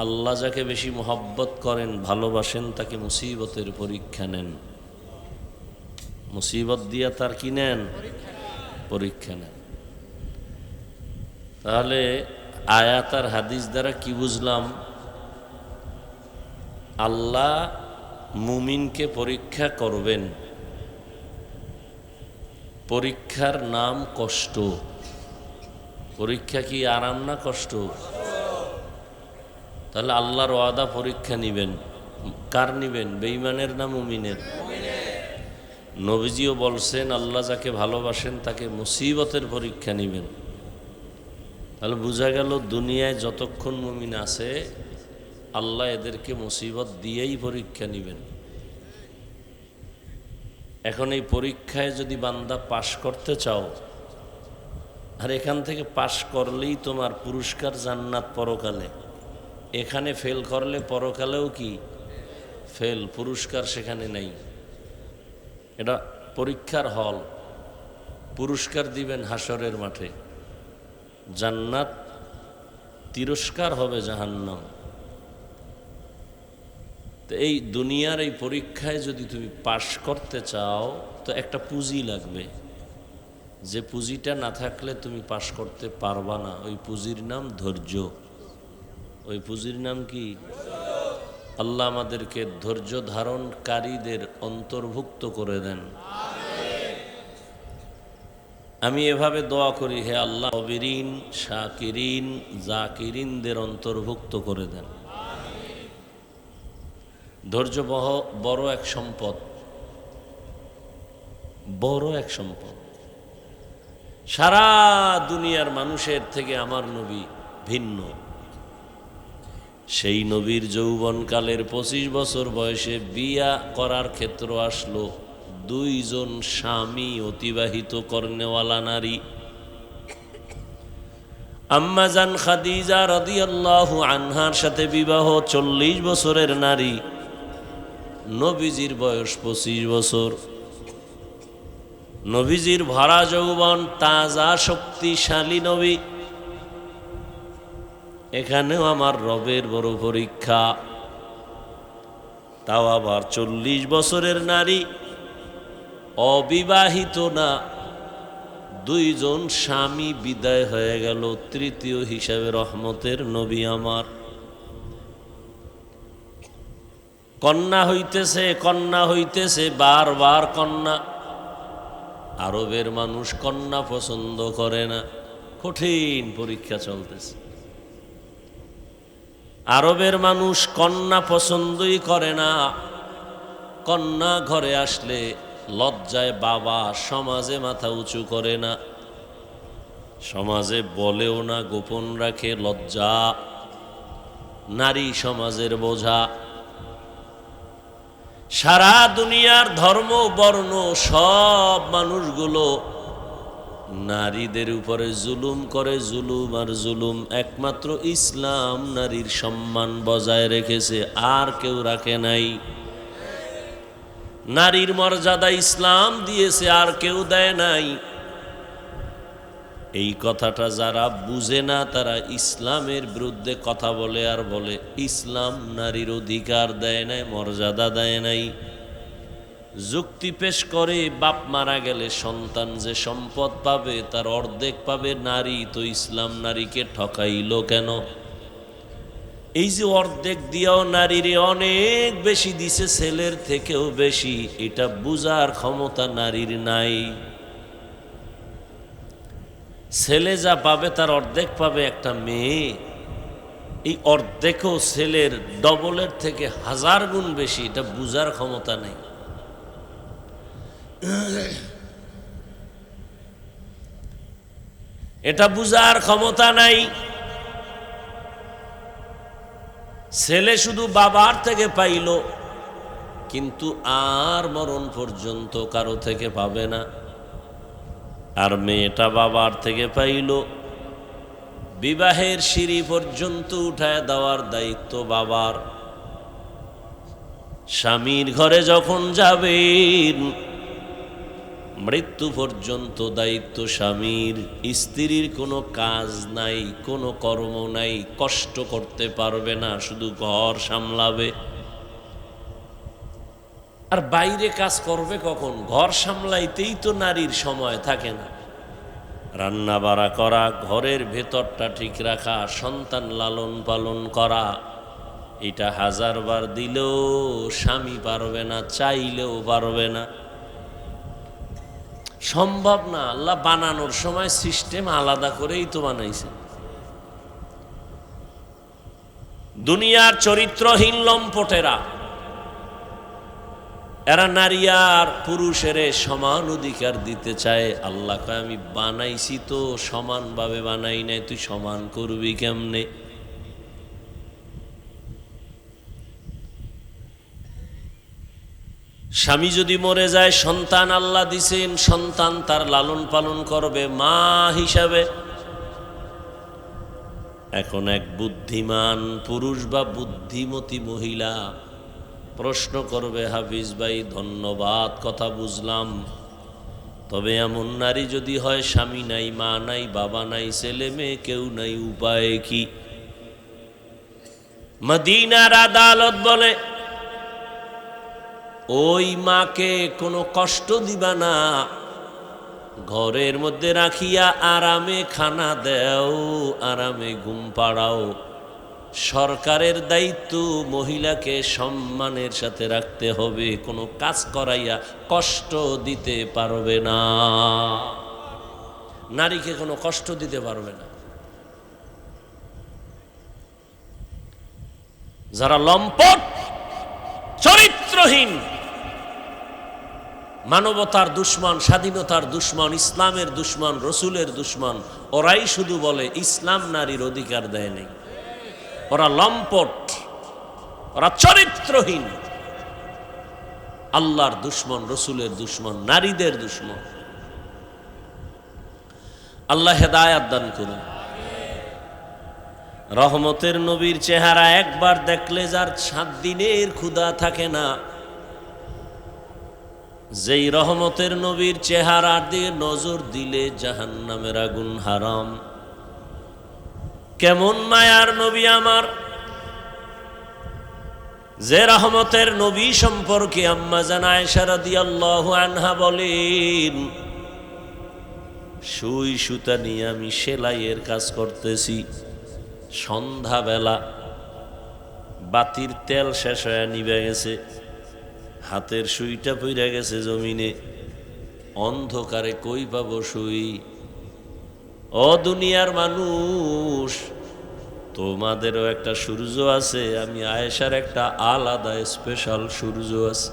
A: আল্লাহ যাকে বেশি মোহাব্বত করেন, ভালোবাসেন, তাকে মুসিবতের পরীক্ষা নেন। মুসিবত দিয়া তার কি নেন? পরীক্ষা নেন। তাহলে আয়াত আর হাদিস দ্বারা কি বুঝলাম? আল্লাহ মুমিনকে পরীক্ষা করবেন। পরীক্ষার নাম কষ্ট। পরীক্ষা কি আরাম না কষ্ট? তাহলে আল্লাহর ওয়াদা পরীক্ষা নিবেন। কার নিবেন? বেঈমানের না মুমিনের? নবীজিও বলছেন, আল্লাহ যাকে ভালোবাসেন তাকে মুসিবতের পরীক্ষা নিবেন। তাহলে বোঝা গেল দুনিয়ায় যতক্ষণ মুমিন আছে আল্লাহ এদেরকে মুসিবত দিয়েই পরীক্ষা নিবেন। এখন এই পরীক্ষায় যদি বান্দা পাশ করতে চাও, আর এখান থেকে পাশ করলেই তোমার পুরস্কার জান্নাত পরকালে, এখানে ফেল করলে পরকালেও কি ফেল, পুরস্কার সেখানে নেই। এটা পরীক্ষার হল, পুরস্কার দিবেন হাসরের মাঠে, জান্নাত, তিরস্কার হবে জাহান্নাম। তো এই দুনিয়ার এই পরীক্ষায় যদি তুমি পাশ করতে চাও তো একটা পুঁজি লাগবে, যে পুঁজিটা না থাকলে তুমি পাশ করতে পারবা না। ওই পুঁজির নাম ধৈর্য। ওই পুঁজির নাম কি? আল্লাহ আমাদেরকে ধৈর্য ধারণকারীদের অন্তর্ভুক্ত করে দেন। আমি এভাবে দোয়া করি, হে আল্লাহ, সাবিরিন, শাকিরিন, জাকিরিনদের অন্তর্ভুক্ত করে দেন। ধৈর্য বড় এক সম্পদ, বড় এক সম্পদ। সারা দুনিয়ার মানুষের থেকে আমার নবী ভিন্ন। সেই নবীর যৌবনকালের 25 বছর বয়সে বিয়া করার ক্ষেত্র আসলো, 2 জন স্বামী অতিবাহিত করনেওয়ালা নারী। আম্মা জান খাদিজা রাদিয়াল্লাহু আনহার সাথে বিবাহ, 40 বছরের নারী। নবীজির বয়স 25 বছর। নবীজির ভরা যৌবন, তাজা শক্তিশালী নবী। এখানেও আমার রবের বড় পরীক্ষা। তাও আবার 40 বছরের নারী, অবিবাহিত না, 2 জন স্বামী বিদায় হয়ে গেল, তৃতীয় হিসাবে রহমতের নবী আমার। কন্যা হইতেছে বারবার কন্যা। আরবের মানুষ কন্যা পছন্দ করে না, কঠিন পরীক্ষা চলতেছে। আরবের মানুষ কন্যা পছন্দই করে না। কন্যা ঘরে আসলে লজ্জায় বাবা সমাজে মাথা উঁচু করে না, সমাজে বলেও না, গোপন রাখে, লজ্জা। নারী সমাজের বোঝা। সারা দুনিয়ার ধর্ম বর্ণ সব মানুষগুলো নারীদের উপরে জুলুম করে, জুলুম আর জুলুম। একমাত্র ইসলাম নারীর সম্মান বজায় রেখেছে, আর কেউ রাখে নাই। নারীর মর্যাদা ইসলাম দিয়েছে, আর কেউ দেয় নাই। এই কথাটা যারা বুঝে না তারা ইসলামের বিরুদ্ধে কথা বলে আর বলে ইসলাম নারীর অধিকার দেয় নাই, মর্যাদা দেয় নাই। যুক্তি পেশ করে, বাপ মারা গেলে সন্তান যে সম্পদ পাবে তার অর্ধেক পাবে নারী, তো ইসলাম নারীকে ঠকাইল কেন? এই যে অর্ধেক দিয়েও নারীরে অনেক বেশি দিছে, ছেলের থেকেও বেশি, এটা বুঝার ক্ষমতা নারীর নাই। ছেলে যা পাবে তার অর্ধেক পাবে একটা মেয়ে, এই অর্ধেকও ছেলের ডবলের থেকে 1000 গুণ বেশি, এটা বুঝার ক্ষমতা নেই। এটা বুঝার ক্ষমতা নাই। ছেলে শুধু বাবার থেকে পাইল, কিন্তু আর মরণ পর্যন্ত কারো থেকে পাবে না। আর মেয়েটা বাবার থেকে পাইল, বিবাহের সিঁড়ি পর্যন্ত উঠায় দেওয়ার দায়িত্ব বাবার। স্বামীর ঘরে যখন যাবেন মৃত্যু পর্যন্ত দায়িত্ব স্বামীর। স্ত্রীর কোনো কাজ নাই, কোনো কর্ম নাই, কষ্ট করতে পারবে না, শুধু ঘর সামলাবে। আর বাইরে কাজ করবে কখন? ঘর সামলাইতেই তো নারীর সময় থাকে না। রান্না বাড়া করা, ঘরের ভেতরটা ঠিক রাখা, সন্তান লালন পালন করা, এটা হাজারবার দিলেও স্বামী পারবে না, চাইলেও পারবে না, সম্ভব না। আল্লাহ বানানোর সময় সিস্টেম আলাদা করেই তো বানাইছে। দুনিয়ার চরিত্রহীন লম্পটেরা, এরা নারী আর পুরুষের সমান অধিকার দিতে চায়। আল্লাহ কয় আমি বানাইছি তো সমানভাবে বানাই নাই, তুই সমান করবি কেমনে? স্বামী যদি মরে যায়, সন্তান আল্লাহ দিছেন, সন্তান তার লালন পালন করবে মা হিসাবে। এখন এক বুদ্ধিমান পুরুষ বা বুদ্ধিমতী মহিলা প্রশ্ন করবে, হাফিজ ভাই ধন্যবাদ, কথা বুঝলাম, তবে এমন নারী যদি হয় স্বামী নাই, মা নাই, বাবা নাই, ছেলে মেয়ে কেউ নাই, উপায় কি? মদিনার আদালত বলে ওই মাকে কোনো কষ্ট দিবা না, ঘরের মধ্যে রাখিয়া আরামে খানা দেও, আরামে ঘুম পাড়াও। সরকারের দায়িত্ব মহিলাকে সম্মানের সাথে রাখতে হবে, কোনো কাজ করাইয়া কষ্ট দিতে পারবে না, নারীকে কোনো কষ্ট দিতে পারবে না। যারা লম্পট, চরিত্রহীন, মানবতার দুশ্মন, স্বাধীনতার দুশ্মন, ইসলামের দুশ্মন, রসুলের দুশ্মন, ওরাই শুধু বলে ইসলাম নারীর অধিকার দেয় নেই। ওরা লম্পট, ওরা চরিত্রহীন, আল্লাহর দুশ্মন, রসুলের দুশ্মন, নারীদের দুশ্মন। আল্লাহ হেদায়াত দান করুন। রহমতের নবীর চেহারা একবার দেখলে যার 7 দিনের ক্ষুধা থাকে না, যেই রহমতের নবীর চেহারার দিকে নজর দিলে জাহান্নামের আগুন হারাম। কেমন মায়ার নবী আমার, যে রহমতের নবী সম্পর্কে আম্মা জান আয়েশা রাদিয়াল্লাহু আনহা বলেন, সুই সুতা নিয়ে আমি সেলাইয়ের কাজ করতেছি, সন্ধ্যাবেলা বাতির তেল শেষ হয়ে নিভে গেছে, হাতের সুইটা পইরা গেছে জমিনে, অন্ধকারে কই পাবো সুই? ও দুনিয়ার মানুষ, তোমাদেরও একটা সূর্য আছে, আমি আয়েশার একটা আলাদা স্পেশাল সূর্য আছে।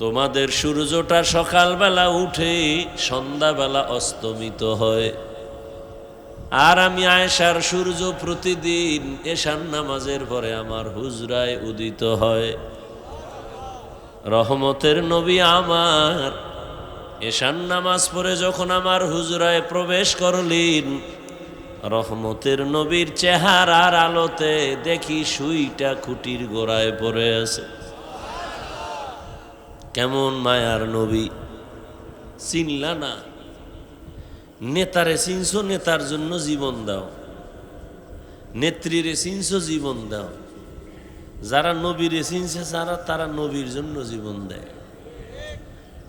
A: তোমাদের সূর্যটা সকালবেলা উঠে সন্ধ্যাবেলা অস্তমিত হয়, আর আমি আয়েশার সূর্য প্রতিদিন এশার নামাজের পরে আমার হুজরায় উদিত হয়। রহমতের নবী আমার এশার নামাজ পড়ে যখন আমার হুজরায় প্রবেশ করলেন, রহমতের নবীর চেহারার আলোতে দেখি সুইটা খুঁটির গোড়ায় পড়ে আছে। কেমন মায়ার নবী, চিনলা না? নেতারে চিনছো, নেতার জন্য জীবন দাও, নেত্রীরে চিনছো, জীবন দাও। যারা নবীরে চিনছে তারা নবীর জন্য জীবন দেয়,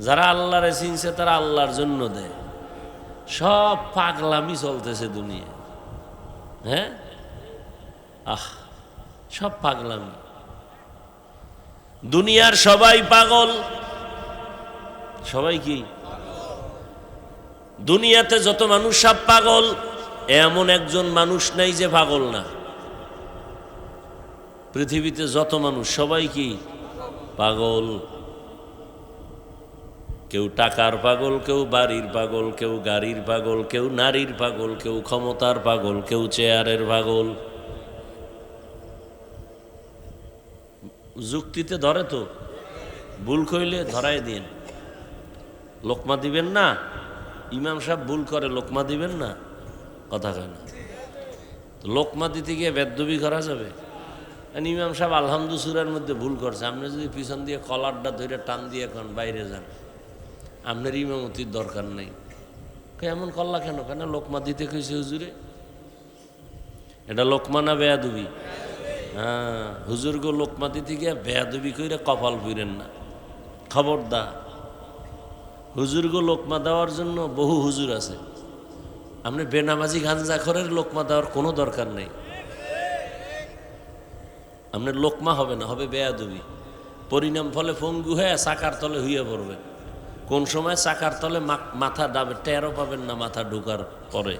A: যারা আল্লাহরে চিনছে তারা আল্লাহর জন্য দেয়। সব পাগলামি চলতেছে দুনিয়া, হ্যাঁ, সব পাগলামি। দুনিয়ার সবাই পাগল। সবাই কি? দুনিয়াতে যত মানুষ সব পাগল, এমন একজন মানুষ নাই যে পাগল না। পৃথিবীতে যত মানুষ সবাই কি পাগল? কেউ টাকার পাগল, কেউ বাড়ির পাগল, কেউ গাড়ির পাগল, কেউ নারীর পাগল, কেউ ক্ষমতার পাগল, কেউ চেয়ারের পাগল। যুক্তিতে ধরে তো, ভুল কইলে ধরাই দিন, লোকমা দিবেন না। ইমাম সাহেব ভুল করে, লোকমা দিবেন না, কথা কয় না। লোকমা দিতে গিয়ে বেদবি করা যাবে? ইমাম সাহেব আলহামদু সূরার মধ্যে ভুল করছে, আপনি যদি পিছন দিয়ে কলারটা ধরে টান দিয়ে এখন বাইরে যান, আপনার ইমামতির দরকার নেই। এমন করলা কেন? কেন লোকমা দিতে কইছে হুজুরে? এটা লোকমা না বেয়াদবি? হ্যাঁ, হুজুর গো লোকমা দিতে গিয়া বেয়াদবি কইরা কপাল ফিরেন না, খবরদার। হুজুর গো লোকমা দেওয়ার জন্য বহু হুজুর আছে, আপনি বেনামাজি গাঞ্জাখরের লোকমা দেওয়ার কোনো দরকার নেই। আপনার লোকমা হবে না, হবে বেয়াদবি। পরিণাম ফলে পঙ্গু হয়ে চাকার তলে হইয়া পড়বেন। কোন সময় চাকার তলে মাথা ডাবে টেরও পাবেন না, মাথা ঢুকার পরে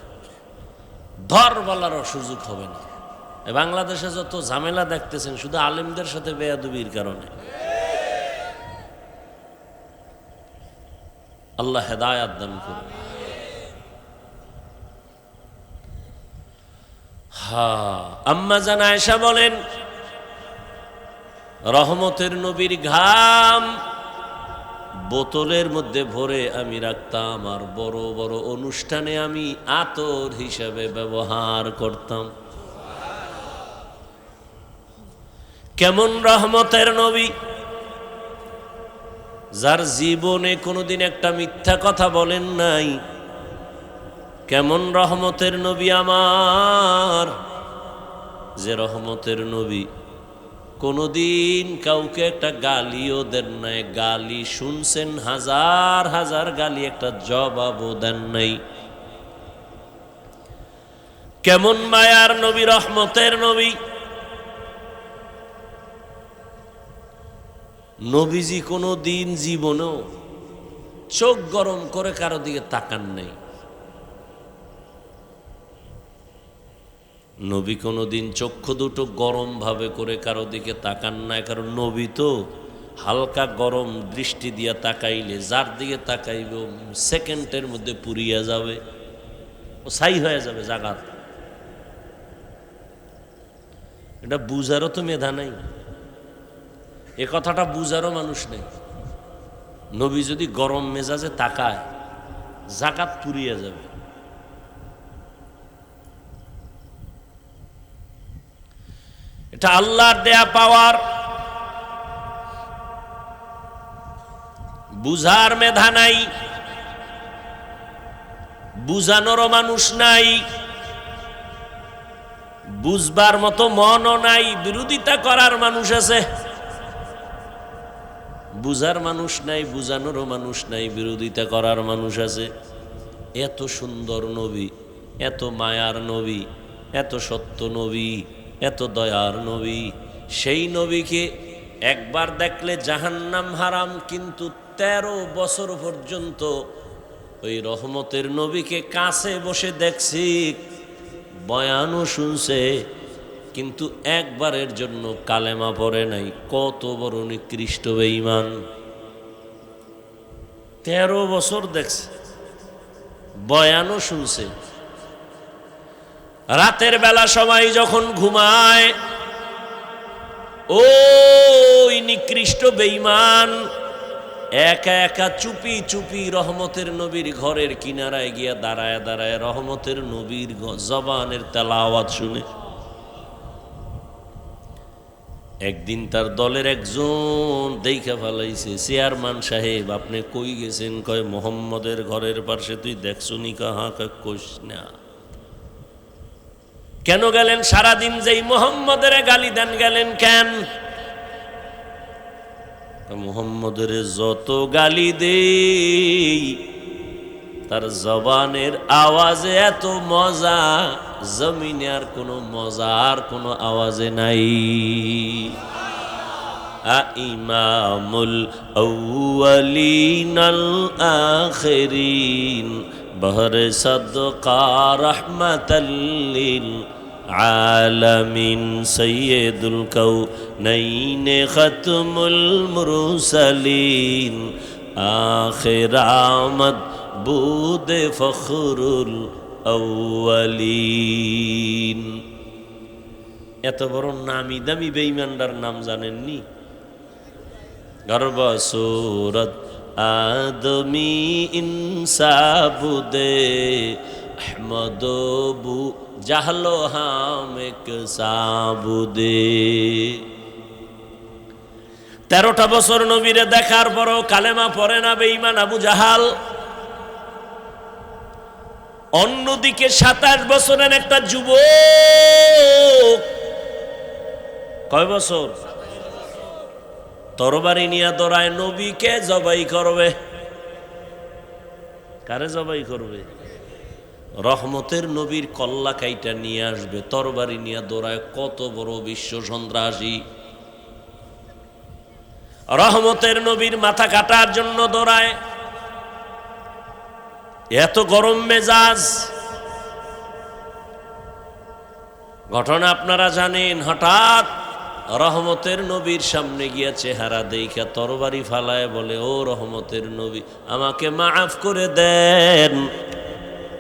A: ধর বলারও সুযোগ হবে না। বাংলাদেশে যত ঝামেলা দেখতেছেন শুধু আলেমদের সাথে বেয়াদবির কারণে। আল্লাহ হেদায়াত দান করুন। আম্মা জান আয়েশা বলেন, রহমতের নবীর ঘাম বোতলের মধ্যে ভরে আমি রাখতাম, আর বড় বড় অনুষ্ঠানে আমি আতর হিসাবে ব্যবহার করতাম। কেমন রহমতের নবী, যার জীবনে কোনোদিন একটা মিথ্যা কথা বলেন নাই। কেমন রহমতের নবী আমার, যে রহমতের নবী কোনোদিন কাউকে একটা গালিও দেন নাই, গালি শুনছেন হাজার হাজার গালি, একটা জবাবও দেন নাই। কেমন মায়ার নবী, রহমতের নবী। নবীজি কোনো দিন জীবনেও চোখ গরম করে কারো দিকে তাকান নেই। নবী কোনোদিন চক্ষু দুটো গরম ভাবে করে কারো দিকে তাকান নাই, কারণ নবী তো হালকা গরম দৃষ্টি দিয়া তাকাইলে যার দিকে তাকাইব সেকেন্ডের মধ্যে পুড়িয়া যাবে, ও ছাই হয়ে যাবে জাগাত। এটা বুঝারও তো মেধা নাই, এ কথাটা বুঝারও মানুষ নেই। নবী যদি গরম মেজাজে তাকায় জাগাত পুড়িয়া যাবে। এটা আল্লাহর দেয়া পাওয়ার, বুঝার মেধা নাই, বুঝানোরও মানুষ নাই, বুঝবার মতো মনও নাই, বিরোধিতা করার মানুষ আছে। বুঝার মানুষ নাই, বুঝানোরও মানুষ নাই, বিরোধিতা করার মানুষ আছে। এত সুন্দর নবী, এত মায়ার নবী, এত সত্য নবী, এত দয়ার নবী, সেই নবীকে একবার দেখলে জাহান্নাম হারাম, কিন্তু 13 বছর পর্যন্ত ওই রহমতের নবীকে কাছে বসে দেখছি, বয়ানও শুনছে, কিন্তু একবারের জন্য কালেমা পড়ে নাই। কত বড় নিকৃষ্ট বেঈমান! 13 বছর দেখছে, বয়ানও শুনছে। রাতের বেলা সবাই যখন ঘুমায়, ওই নিকৃষ্ট বেঈমান একা একা চুপি চুপি রহমতের নবীর ঘরের কিনারায় গিয়া দাঁড়ায় দাঁড়ায় রহমতের নবীর জবানের তেলাওয়াত শুনে। একদিন তার দলের একজন দেখা ফেলাইছে, চেয়ারম্যান সাহেব আপনি কই গেছেন? কয় মোহাম্মদের ঘরের পাশে। তুই দেখছনি? কাহা? কইস না। কেন গেলেন? সারাদিন যেই মোহাম্মদের গালি দেন, গেলেন কেন? মোহাম্মদের যত গালি দেই তার জবানের আওয়াজে এত মজা, জমিনে আর কোনো মজা আর কোনো আওয়াজে নাই। ইমামুল আউয়ালিন আল আখিরিন বহরে সাদকা রাহমাতাল লিল আলামিন সৈয়দুল কাউনাইন খাতমুল মুরসালিন আখির আমদ বুদে ফখরুল আউয়ালিন। এত বড় নামি দামি বেঈমানদার নাম জানেননি? গর্ব সুরত আদমি ইনসাবুদে আহমদ বু জাহলো হাম এক সাবুদে। 13টা বছর নবীরে দেখার পরও কালেমা পড়ে না বেঈমান আবু জাহাল। অন্যদিকে 27 বছরের একটা যুবক, কয় বছর? তরবারি নিয়ে দৌড়ায়, নবীকে জবাই করবে। কারে জবাই করবে? রহমতের নবীর কল্লা কাইটা নিয়ে আসবে, তরবারি নিয়ে দৌড়ায়। কত বড় বিশ্ব সন্ত্রাসী! রহমতের নবীর মাথা কাটার জন্য দৌড়ায়। এত গরম মেজাজ। ঘটনা আপনারা জানেন। হঠাৎ রহমতের নবীর সামনে গিয়া চেহারা দেখা তরবারি ফালায় বলে, ও রহমতের নবী, আমাকে মাফ করে দেন,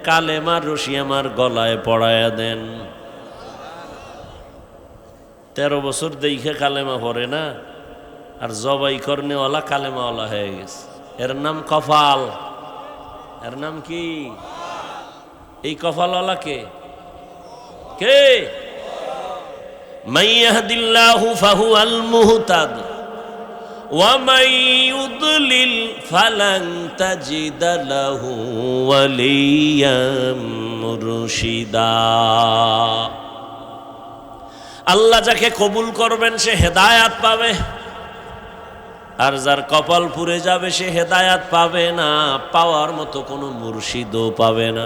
A: কালেমার রশি আমার গলায় পড়ায়া দেন। 13 বছর দেখে কালেমা পড়ে না, আর জবাই করনেওয়ালা কালেমাওয়ালা হয়ে গেছে। এর নাম কফাল। এর নাম কি? এই কফালওয়ালা কে? কে? মান ইয়াহদিল্লাহু ফাহুয়াল মুহতাদ ওয়া মান ইউদ্লিল ফালান তাজিদা লাহু ওয়ালিয়াম মুরশিদা। আল্লাহ যাকে কবুল করবেন সে হেদায়াত পাবে, আর যার কপাল পুড়ে যাবে সে হেদায়াত পাবে না, পাওয়ার মতো কোনো মুর্শিদও পাবে না।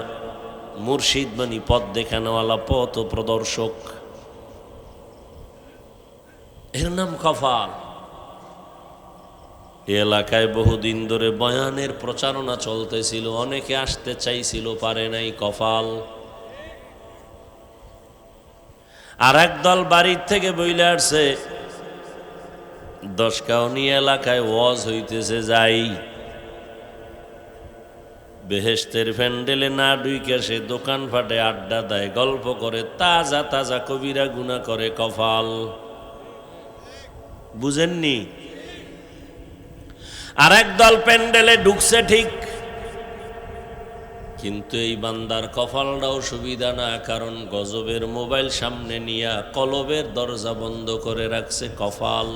A: মুর্শিদ মানে পথ দেখানোওয়ালা, পথ প্রদর্শক। এর নাম কফাল। এলাকায় বহুদিন ধরে বয়ানের প্রচারণা চলতেছিল, অনেকে আসতে চাইছিল, পারে নাই, কফাল। আর একদল বাড়ির থেকে বইলে আসছে, 10 কাউনি এলাকায় ওয়াজ হইতেছে, যাই। বেহেশতের প্যান্ডেলে না ঢুইকা সে দোকান ফাটে আড্ডা দেয়, গল্প করে, তাজা তাজা কবিরা গুনাহ করে। কফাল। বুঝেননি? আর একদল প্যান্ডেলে ঢুকছে ঠিক, কিন্তু এই বান্দার কপালটাও সুবিধা না, কারণ গজবের মোবাইল সামনে নিয়া কলবের দরজা বন্ধ করে রাখছে। কপাল।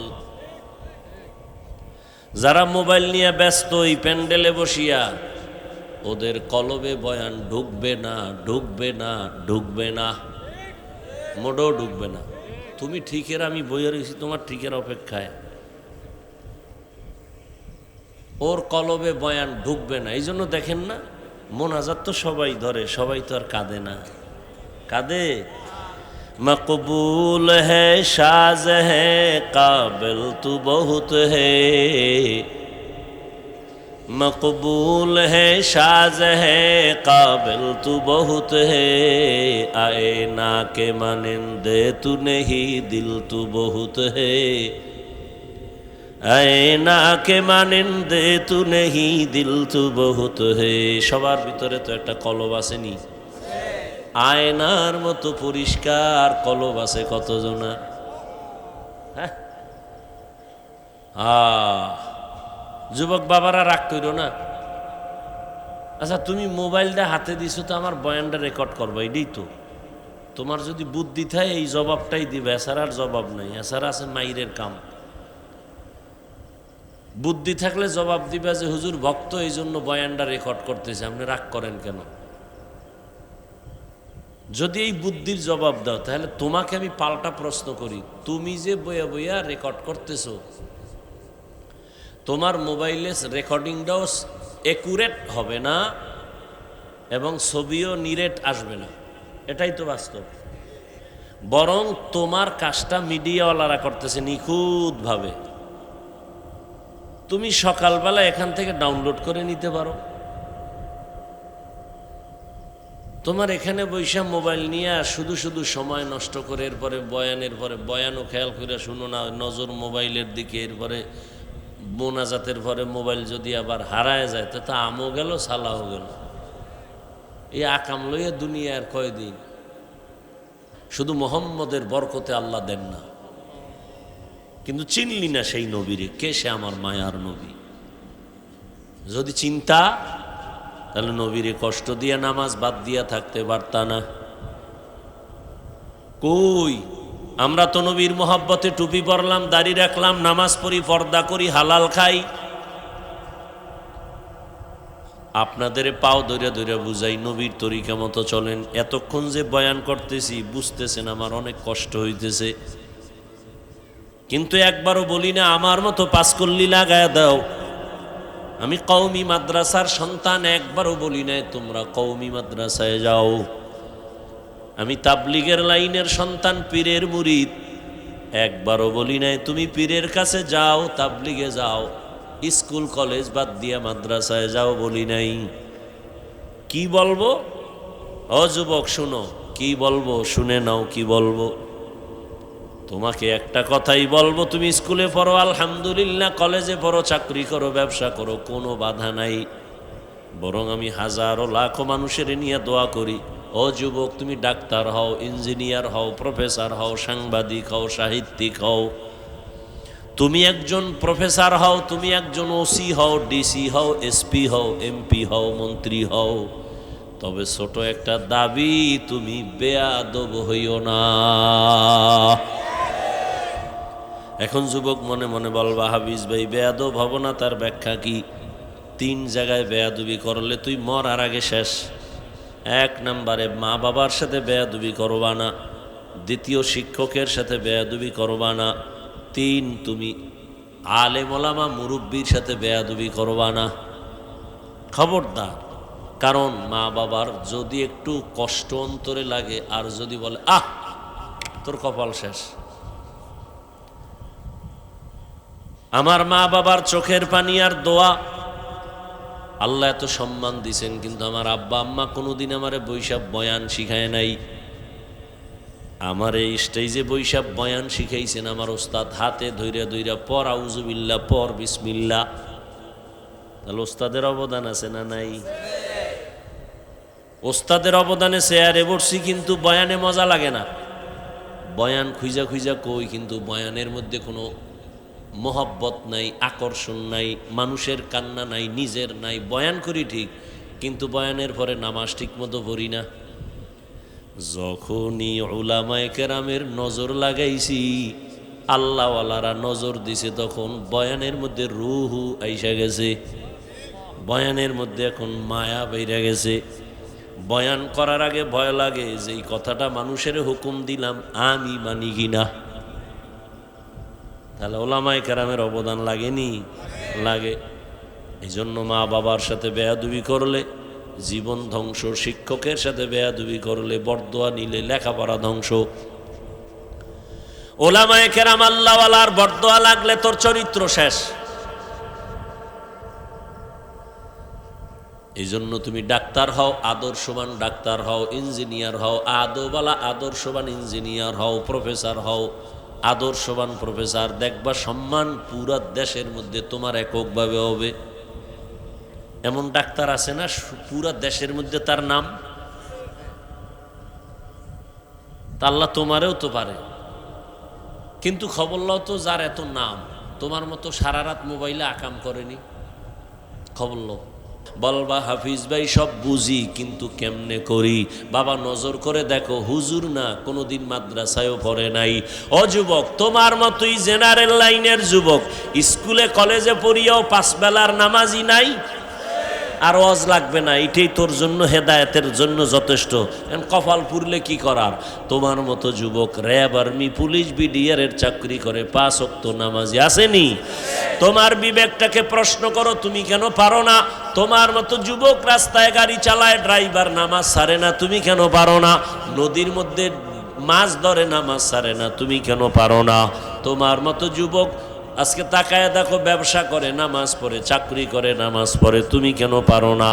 A: যারা মোবাইল নিয়ে ব্যস্ত এই প্যান্ডেলে বসিয়া, ওদের কলবে বয়ান ঢুকবে না, ঢুকবে না, ঢুকবে না, মোটেও ঢুকবে না। তুমি ঠিকের, আমি বইয়ে রয়েছি তোমার ঠিকের অপেক্ষায়, ওর কলবে বয়ান ঢুকবে না। এই জন্য দেখেন না, মোনাজাত তো সবাই ধরে, সবাই তো আর কাঁদে না। কাঁদে? মকবুল হে শাজ হে কাবিল তু বহুত হে, মকবুল হে শাজ হে কাবিল তু বহুত হে, আয়ে না কে মানিন্দে তু নেহি দিল তু বহুত হে, আয়ে না কে মানিন্দে তু নেহি দিল তু বহুত হে। সবার ভিতরে তো একটা কলব আসেনি? আয়নার মতো পরিষ্কার কলব আছে কতজনা? হ্যাঁ, যুবক বাবারা রাগ করো না। আচ্ছা, তুমি মোবাইলটা হাতে দিছো তো আমার বয়ানটা রেকর্ড করবো, এটাই তো তোমার যদি বুদ্ধি থাকে এই জবাবটাই দিবে, এছাড়া আর জবাব নাই। এছাড়া আছে মাইরের কাম। বুদ্ধি থাকলে জবাব দিবে যে হুজুর ভক্ত, এই জন্য বয়ানটা রেকর্ড করতেছে, আপনি রাগ করেন কেন? যদি এই বুদ্ধির জবাব দাও, তাহলে তোমাকে আমি পাল্টা প্রশ্ন করি, তুমি যে বইয়া বইয়া রেকর্ড করতেছো, তোমার মোবাইলে রেকর্ডিংটাও একুরেট হবে না এবং ছবিও নিরেট আসবে না, এটাই তো বাস্তব। বরং তোমার কাজটা মিডিয়াওয়ালারা করতেছে নিখুঁতভাবে। তুমি সকালবেলা এখান থেকে ডাউনলোড করে নিতে পারো, তোমার এখানে বৈশা মোবাইল নিয়ে শুধু শুধু সময় নষ্ট করে এরপরে বয়ানের পরে বয়ানও খেয়াল করে শুনো না, নজর মোবাইলের দিকে, এরপরে মোনাজাতের পরে মোবাইল যদি আবার হারায় যায় তো আমও গেল, সালাও গেল। এই আকাম লইয়া দুনিয়ার কয়দিন। শুধু মোহাম্মদের বরকতে আল্লাহ দেন না, কিন্তু চিনলি না সেই নবীরে, কে সে আমার মায়ার নবী। যদি চিন্তা, তাহলে নবীরে কষ্ট দিয়া নামাজ বাদ দিয়া থাকতে পারতা না। কই, আমরা তো নবীর মোহাব্বতে টুপি পরলাম, দাড়ি রাখলাম, নামাজ পড়ি, পর্দা করি, হালাল খাই। আপনাদের পাও ধরে ধরে বুঝাই, নবীর তরিকা মতো চলেন। এতক্ষণ যে বয়ান করতেছি বুঝতেছেন আমার অনেক কষ্ট হইতেছে, কিন্তু একবারও বলি না আমার মতো পাঁচকল্লি লাগায় দাও। আমি কওমি মাদ্রাসার সন্তান, একবারও বলি নাই তোমরা কওমি মাদ্রাসায় যাও। আমি তাবলিগের লাইনের সন্তান, পীরের মুরিদ, একবারও বলি নাই তুমি পীরের কাছে যাও, তাবলিগে যাও, স্কুল কলেজ বাদ দিয়া মাদ্রাসায় যাও বলি নাই। কি বলবো? ও যুবক শুনো, কি বলবো শুনে নাও কি বলবো। তোমাকে একটা কথাই বলবো, তুমি স্কুলে পড়ো আলহামদুলিল্লাহ, কলেজে পড়ো, চাকরি করো, ব্যবসা করো, কোনো বাধা নাই। বরং আমি হাজারো লাখো মানুষের নিয়ে দোয়া করি, ও যুবক তুমি ডাক্তার হও, ইঞ্জিনিয়ার হও, প্রফেসর হও, সাংবাদিক হও, সাহিত্যিক হও, তুমি একজন প্রফেসর হও, তুমি একজন ওসি হও, ডিসি হও, এসপি হও, এমপি হও, মন্ত্রী হও, তবে ছোট একটা দাবি, তুমি বেয়াদব হইও না। এখন যুবক মনে মনে বলবা, হাফিজ ভাই বেয়াদব হব না, তার ব্যাখ্যা কি? 3 জায়গায় বেয়াদবি করলে তুই মরার আগে শেষ। 1 নম্বরে মা বাবার সাথে বেয়াদবি করবা না, 2 শিক্ষকের সাথে বেয়াদবি করবা না, 3 তুমি আলেম ওলামা মুরব্বির সাথে বেয়াদবি করবা না। খবরদার। কারণ মা বাবার যদি একটু কষ্ট অন্তরে লাগে, আর যদি বলে আহ তোর কপাল শেষ। আমার মা বাবার চোখের পানি আর দোয়া, আল্লাহ এত সম্মান দিছেন, কিন্তু আমার আব্বা আম্মা কোনোদিন আমারে বৈশাখ বয়ান শিখায় নাই। আমার এই স্টেজে বৈশাখ বয়ান শিখাইছেন আমার ওস্তাদ, হাতে ধৈর্য ধৈর্য পর আউযুবিল্লাহ, পর বিসমিল্লাহ। তাহলে ওস্তাদের অবদান আছে না নাই? ওস্তাদের অবদানে চেয়ারে বসছি, কিন্তু বয়ানে মজা লাগে না। বয়ান খুঁজা খুঁজা কই, কিন্তু বয়ানের মধ্যে কোনো মোহব্বত নাই, আকর্ষণ নাই, মানুষের কান্না নাই, নিজের নাই। বয়ান করি ঠিক, কিন্তু বয়ানের পরে নামাজ ঠিক মতো পড়ি না। যখনই উলামায়ে কেরামের নজর লাগাইছি, আল্লাহওয়ালারা নজর দিছে, তখন বয়ানের মধ্যে রুহু আইসা গেছে, বয়ানের মধ্যে এখন মায়া বেরিয়ে গেছে। বয়ান করার আগে ভয় লাগে যে এই কথাটা মানুষের হুকুম দিলাম, আমি মানি কিনা। তাহলে ওলামায়ে কেরামের অবদান লাগেনি? লাগে। এই জন্য মা বাবার সাথে বেয়াদবি করলে জীবন ধ্বংস, শিক্ষকের সাথে বেয়াদবি করলে, বরদোয়া নিলে লেখাপড়া ধ্বংস। ওলামায়ে কেরাম আল্লাহওয়ালার বরদোয়া লাগলে তোর চরিত্র শেষ। এই জন্য তুমি ডাক্তার হও, আদর্শবান ডাক্তার হও, ইঞ্জিনিয়ার হও, আদোবালা আদর্শবান ইঞ্জিনিয়ার হও, প্রফেসর হও, আদর্শবান প্রফেসর, দেখবা সম্মান পুরা দেশের মধ্যে তোমার এককভাবে হবে। এমন ডাক্তার আছে না পুরা দেশের মধ্যে তার নাম? তা আল্লাহ তোমারেও তো পারে, কিন্তু খবর লও তো যার এত নাম তোমার মতো সারা রাত মোবাইলে আকাম করেনি। খবর লও, বলবা হাফিজ ভাই সব বুঝি, কিন্তু কেমনে করি? বাবা নজর করে দেখো, হুজুর না কোনোদিন মাদ্রাসায়ও পড়ে নাই। ও যুবক, তোমার মতোই জেনারেল লাইনের যুবক, স্কুলে কলেজে পড়িয়াও 5 বেলার নামাজি নাই, আর ওয়াজ লাগবে না, এটাই তোর জন্য হেদায়েতের জন্য যথেষ্ট। কপাল পুরলে কি করার? তোমার মতো যুবক র্যাব, আর্মি, পুলিশ, বিডিআরের চাকরি করে, 5 ওয়াক্ত নামাজি আসেনি? তোমার বিবেকটাকে প্রশ্ন করো, তুমি কেন পারো না? তোমার মতো যুবক রাস্তায় গাড়ি চালায়, ড্রাইভার নামাজ ছাড়ে না, তুমি কেন পারো না? নদীর মধ্যে মাছ ধরে, নামাজ ছাড়ে না, তুমি কেন পারো না? তোমার মতো যুবক আজকে তাকায় দেখো, ব্যবসা করে, নামাজ পড়ে, চাকরি করে, নামাজ পড়ে, তুমি কেন পারো না?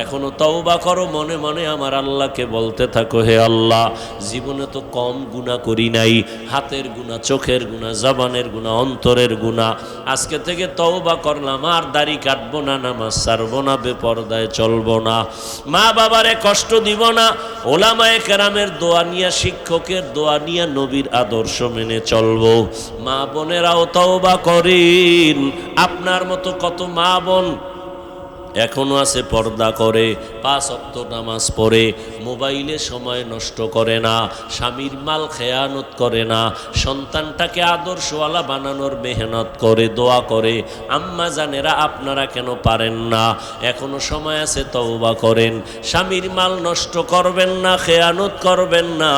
A: এখনো তওবা করো, মনে মনে আমার আল্লাহকে বলতে থাকো, হে আল্লাহ, জীবনে তো কম গুনাহ করি নাই, হাতের গুনাহ, চোখের গুনাহ, জবানের গুনাহ, অন্তরের গুনাহ। আজকে থেকে তওবা করলাম, আর দাড়ি কাটবো না, নামাজ ছাড়বো না, বেপরদায় চলবো না, মা বাবারে কষ্ট দিব না, ওলামায়ে কেরামের দোয়া নিয়ে, শিক্ষকের দোয়া নিয়ে, নবীর আদর্শ মেনে চলবো। মা বোনেরাও তওবা করেন। আপনার মতো কত মা বোন এখনো আছে পর্দা করে, 5 ওয়াক্ত নামাজ পড়ে, মোবাইলে সময় নষ্ট করে না, স্বামীর মাল খেয়ানত করে না, সন্তানটাকে আদর্শওয়ালা বানানোর মেহনত করে, দোয়া করে। আম্মা জানেরা আপনারা কেন পারেন না? এখনো সময় আছে, তওবা করেন। স্বামীর মাল নষ্ট করবেন না, খেয়ানত করবেন না,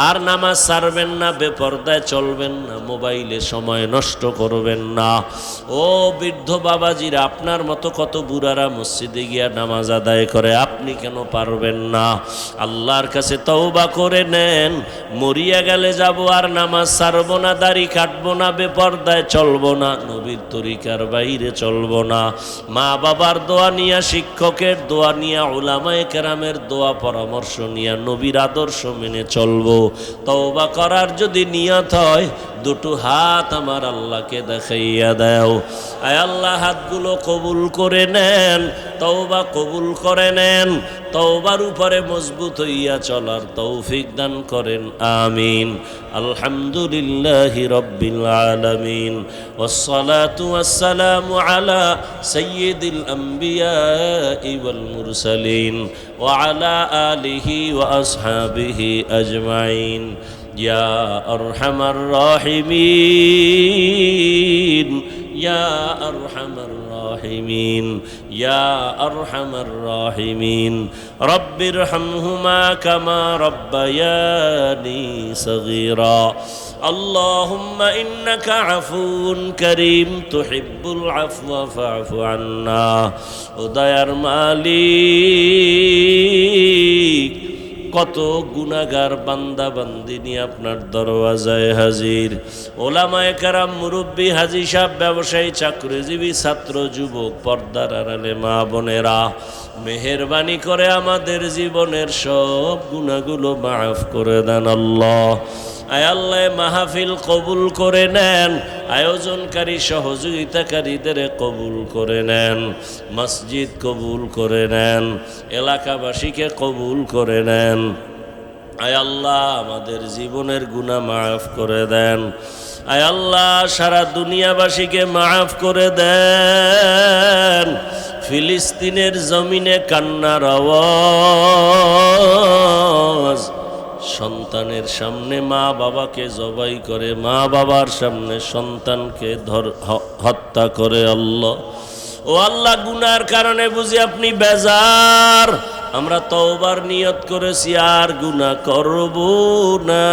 A: আর নামাজ ছাড়বেন না, বেপরদায় চলবেন না, মোবাইলে সময় নষ্ট করবেন না। ও বৃদ্ধ বাবাজিরা, আপনার মতো কত বুড়ারা মসজিদে গিয়া নামাজ আদায় করে, আপনি কেন পারবেন না? আল্লাহর কাছে তওবা করে নেন। মরিয়া গেলে যাব আর নামাজ ছাড়বো না, দাড়ি কাটবো না, বেপরদায় চলবো না, নবীর তরিকার বাইরে চলবো না। মা বাবার দোয়া নিয়া, শিক্ষকের দোয়া নিয়া, উলামায়ে কেরামের দোয়া পরামর্শ নিয়া নবীর আদর্শ মেনে চলবো। তওবা করার যদি নিয়ত হয়, দুটো হাত আমার আল্লাহকে দেখাইয়া দাও। আয় আল্লাহ, হাতগুলো কবুল করে নেন, তওবা কবুল করে নেন, তওবার উপরে মজবুত হইয়া চলার তৌফিক দান করেন। আমিন। আলহামদুলিল্লাহি রাব্বিল আলামিন, ওয়াসসালাতু ওয়াসসালামু আলা সাইয়্যিদিল আমবিয়াই ওয়াল মুরসালিন ওয়া আলা আলিহি ওয়া আসহাবিহি আজমাইন। ইয়া আরহামার রাহিমিন, ইয়া আরহামার রাহিমিন, ইয়া আরহামার রাহিমিন। রব্বিরহামহুমা কামা রব্বায়ানি সগীরা। আল্লাহুম্মা ইন্নাকা আফুউন কারীম তুহিব্বুল আফওয়া ফা'ফু আন্না। ও দয়ার মালিক, কত গুনাহগার বান্দা বান্দিনী আপনার দরওয়াজায় হাজির। ওলামায়ে কেরাম, মুরব্বী, হাজী সাহেব, ব্যবসায়ী, চাকরিজীবী, ছাত্র, যুবক, পর্দার আড়ালে মা বোনেরা, মেহেরবানি করে আমাদের জীবনের সব গুনাহগুলো মাফ করে দেন আল্লাহ। আয় আল্লাহ, মাহফিল কবুল করে নেন, আয়োজনকারী সহযোগিতাকারীদের কবুল করে নেন, মসজিদ কবুল করে নেন, এলাকাবাসীকে কবুল করে নেন। আয় আল্লাহ, আমাদের জীবনের গুনাহ মাফ করে দেন। আয় আল্লাহ, সারা দুনিয়াবাসীকে মাফ করে দেন। ফিলিস্তিনের জমিনে কান্নার আওয়াজ, সন্তানের সামনে মা বাবাকে জবাই করে, মা বাবার সামনে সন্তানকে হত্যা করে। আল্লাহ, ও আল্লাহ, গুনার কারণে বুঝি আপনি বেজার। আমরা তওবার নিয়ত করেছি, আর গুনাহ করব না।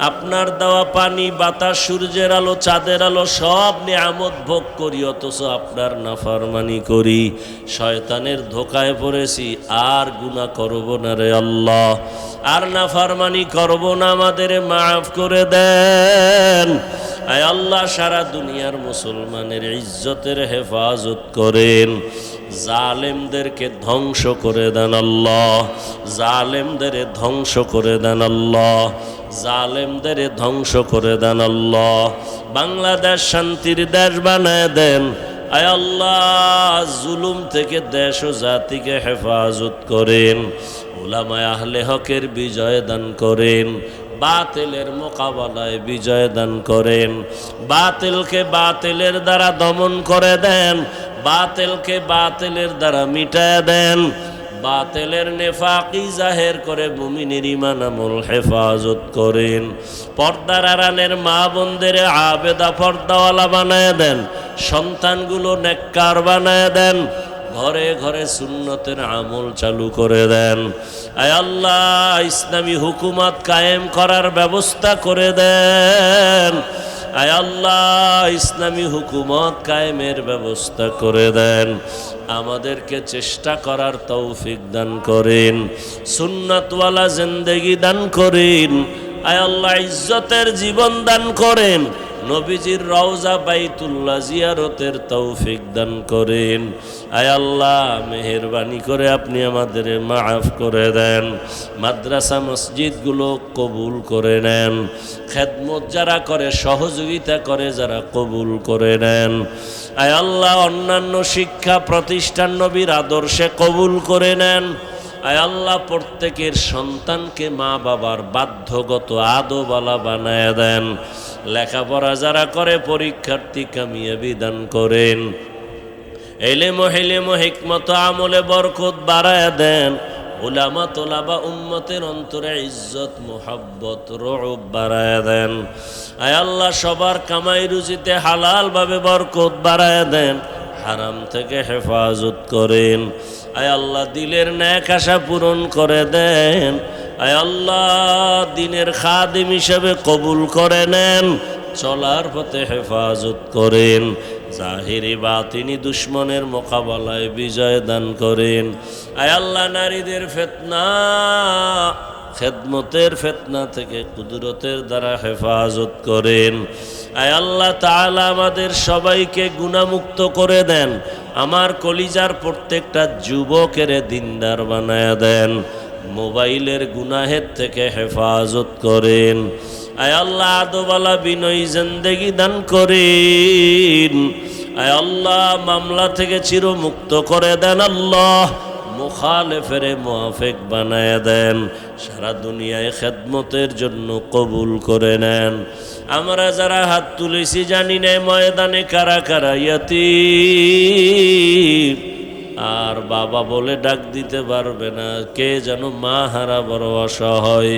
A: আপনার দেওয়া পানি, বাতাস, সূর্যের আলো, চাঁদের আলো, সব নিয়ামত ভোগ করি, অথচ আপনার নাফরমানি করি, শয়তানের ধোকায় পড়েছি। আর গুনাহ করব না রে আল্লাহ, আর নাফরমানি করব না, আমাদের মাফ করে দেন। আয় আল্লাহ, সারা দুনিয়ার মুসলমানের ইজ্জতের হেফাজত করেন। জালেমদেরকে ধ্বংস করে দেন আল্লাহ, জালেমদের ধ্বংস করে দেন আল্লাহ, জালেমদের ধ্বংস করে দেন আল্লাহ। বাংলাদেশ শান্তির দেশ বানায় দেন। আয় আল্লাহ, জুলুম থেকে দেশ ও জাতিকে হেফাজত করেন। উলামায়ে আহলে হকের বিজয় দান করেন, বাতিলের মোকাবেলায় বিজয় দান করেন। বাতিলকে বাতিলের দ্বারা দমন করে দেন, বাতিলকে বাতিলের দ্বারা মিটায় দেন। বাতিলের নেফাকি জাহের করে মুমিনের ঈমান আমল হেফাজত করেন। পর্দার আড়ালের মা বোনদের আবেদা পর্দাওয়ালা বানায় দেন, সন্তানগুলো নেককার বানায় দেন, ঘরে ঘরে সুন্নতের আমল চালু করে দেন। আয় আল্লাহ, ইসলামী হুকুমত কায়েম করার ব্যবস্থা করে দেন। আয় আল্লাহ, ইসলামী হুকুমত কায়েমের ব্যবস্থা করে দেন। আমাদেরকে চেষ্টা করার তৌফিক দান করেন, সুন্নাতওয়ালা জিন্দেগি দান করেন। আয় আল্লাহ, ইজ্জতের জীবন দান করেন। নবীজির রওজা বাইতুল্লাহ জিয়ারতের তৌফিক দান করেন। আয় আল্লাহ, মেহেরবানি করে আপনি আমাদের মাফ করে দেন। মাদ্রাসা মসজিদগুলো কবুল করে নেন। খেদমত যারা করে, সহযোগিতা করে যারা, কবুল করে নেন। আয় আল্লাহ, অন্যান্য শিক্ষা প্রতিষ্ঠান নবীর আদর্শে কবুল করে নেন। আয় আল্লাহ, প্রত্যেকের সন্তানকে মা বাবার বাধ্যগত আদবওয়ালা বানায় দেন। লেখাপড়া যারা করে, পরীক্ষার্থী কামিয়াবি দান করেন। ইলম ও হিকমত আমলে বরকত বাড়ায়া দেন। উলামা তোলাবা উম্মতের অন্তরে ইজ্জত মুহাব্বত রুউব বাড়ায়া দেন। আয় আল্লাহ সবার কামাই রুজিতে হালাল ভাবে বরকত বাড়ায়া দেন, হারাম থেকে হেফাজত করেন। আয় আল্লাহ দিলের নেক আশা পূরণ করে দেন। আয় আল্লাহ দিনের খাদিম হিসেবে কবুল করে নেন, চলার পথে হেফাজত করেন। জাহিরি বাতিনি দুশ্মনের মোকাবেলায় বিজয় দান করেন। আয় আল্লাহ নারীদের ফিতনা খেদমতের ফিতনা থেকে কুদরতের দ্বারা হেফাজত করেন। আয় আল্লাহ তাআলা আমাদের সবাইকে গুনাহমুক্ত করে দেন। আমার কলিজার প্রত্যেকটা যুবকের দিনদার বানায়া দেন। মোবাইলের গুনাহের থেকে হেফাজত করেন। আয় আল্লাহ আদবালা বিনয়ী জিন্দেগি দান করেন। আয় আল্লাহ মামলা থেকে চিরমুক্ত করে দেন। আল্লাহ মুখালেফের মুআফিক বানায় দেন। সারা দুনিয়ায় খেদমতের জন্য কবুল করে নেন। আমরা যারা হাত তুলেছি জানি না ময়দানে কারা কারা ইয়াতীম আর বাবা বলে ডাক দিতে পারবে না, কে যেন মা হারা বড় অসহায়।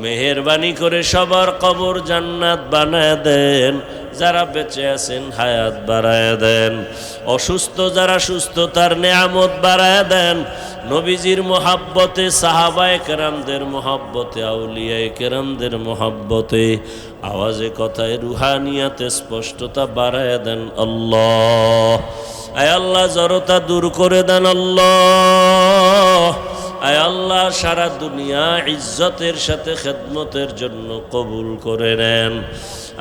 A: মেহেরবানি করে সবার কবর জান্নাত বানায় দেন। যারা বেঁচে আছেন হায়াত বাড়ায় দেন। অসুস্থ যারা সুস্থতার নেয়ামত বাড়ায় দেন। নবীজির মোহাব্বতে, সাহাবায়ে কেরামদের মোহাব্বতে, আউলিয়ায়ে কেরামদের মোহাব্বতে, আওয়াজে কথায় রুহানিয়াতে স্পষ্টতা বাড়ায় দেন। আল্লাহ আয় আল্লাহ জড়তা দূর করে দেন। আল্লাহ আয় আল্লাহ সারা দুনিয়া ইজ্জতের সাথে খেদমতের জন্য কবুল করে নেন।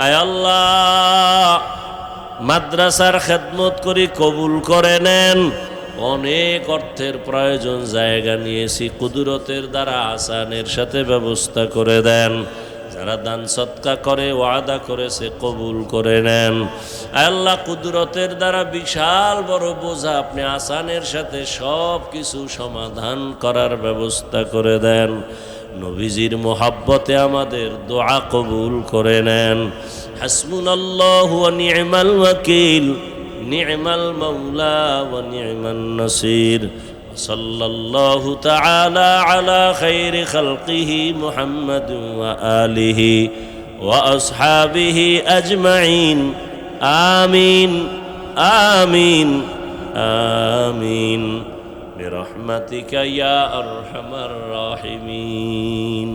A: আয় আল্লাহ মাদ্রাসার খেদমত করি কবুল করে নেন। অনেক অর্থের প্রয়োজন, জায়গা নিয়েছি, কুদরতের দ্বারা আসানের সাথে ব্যবস্থা করে দেন। যারা দান সৎকা করে ওয়াদা করেছে কবুল করে নেন। আল্লাহ কুদরতের দ্বারা বিশাল বড় বোঝা আপনি আসানের সাথে সব কিছু সমাধান করার ব্যবস্থা করে দেন। নবীজির মোহাব্বতে আমাদের দোয়া কবুল করে নেন। হাসবুনাল্লাহু ওয়া নি'মাল ওয়াকিল, নি'মাল মাওলা ওয়া নি'মান নাসির। সাল্লাল্লাহু তাআলা আলা খাইরি খালকিহি মুহাম্মাদিন ওয়া আলিহি ওয়া আসহাবিহি আজমাইন। আমিন আমিন আমিন বিরহমাতিকা ইয়া আরহামার রাহিমিন।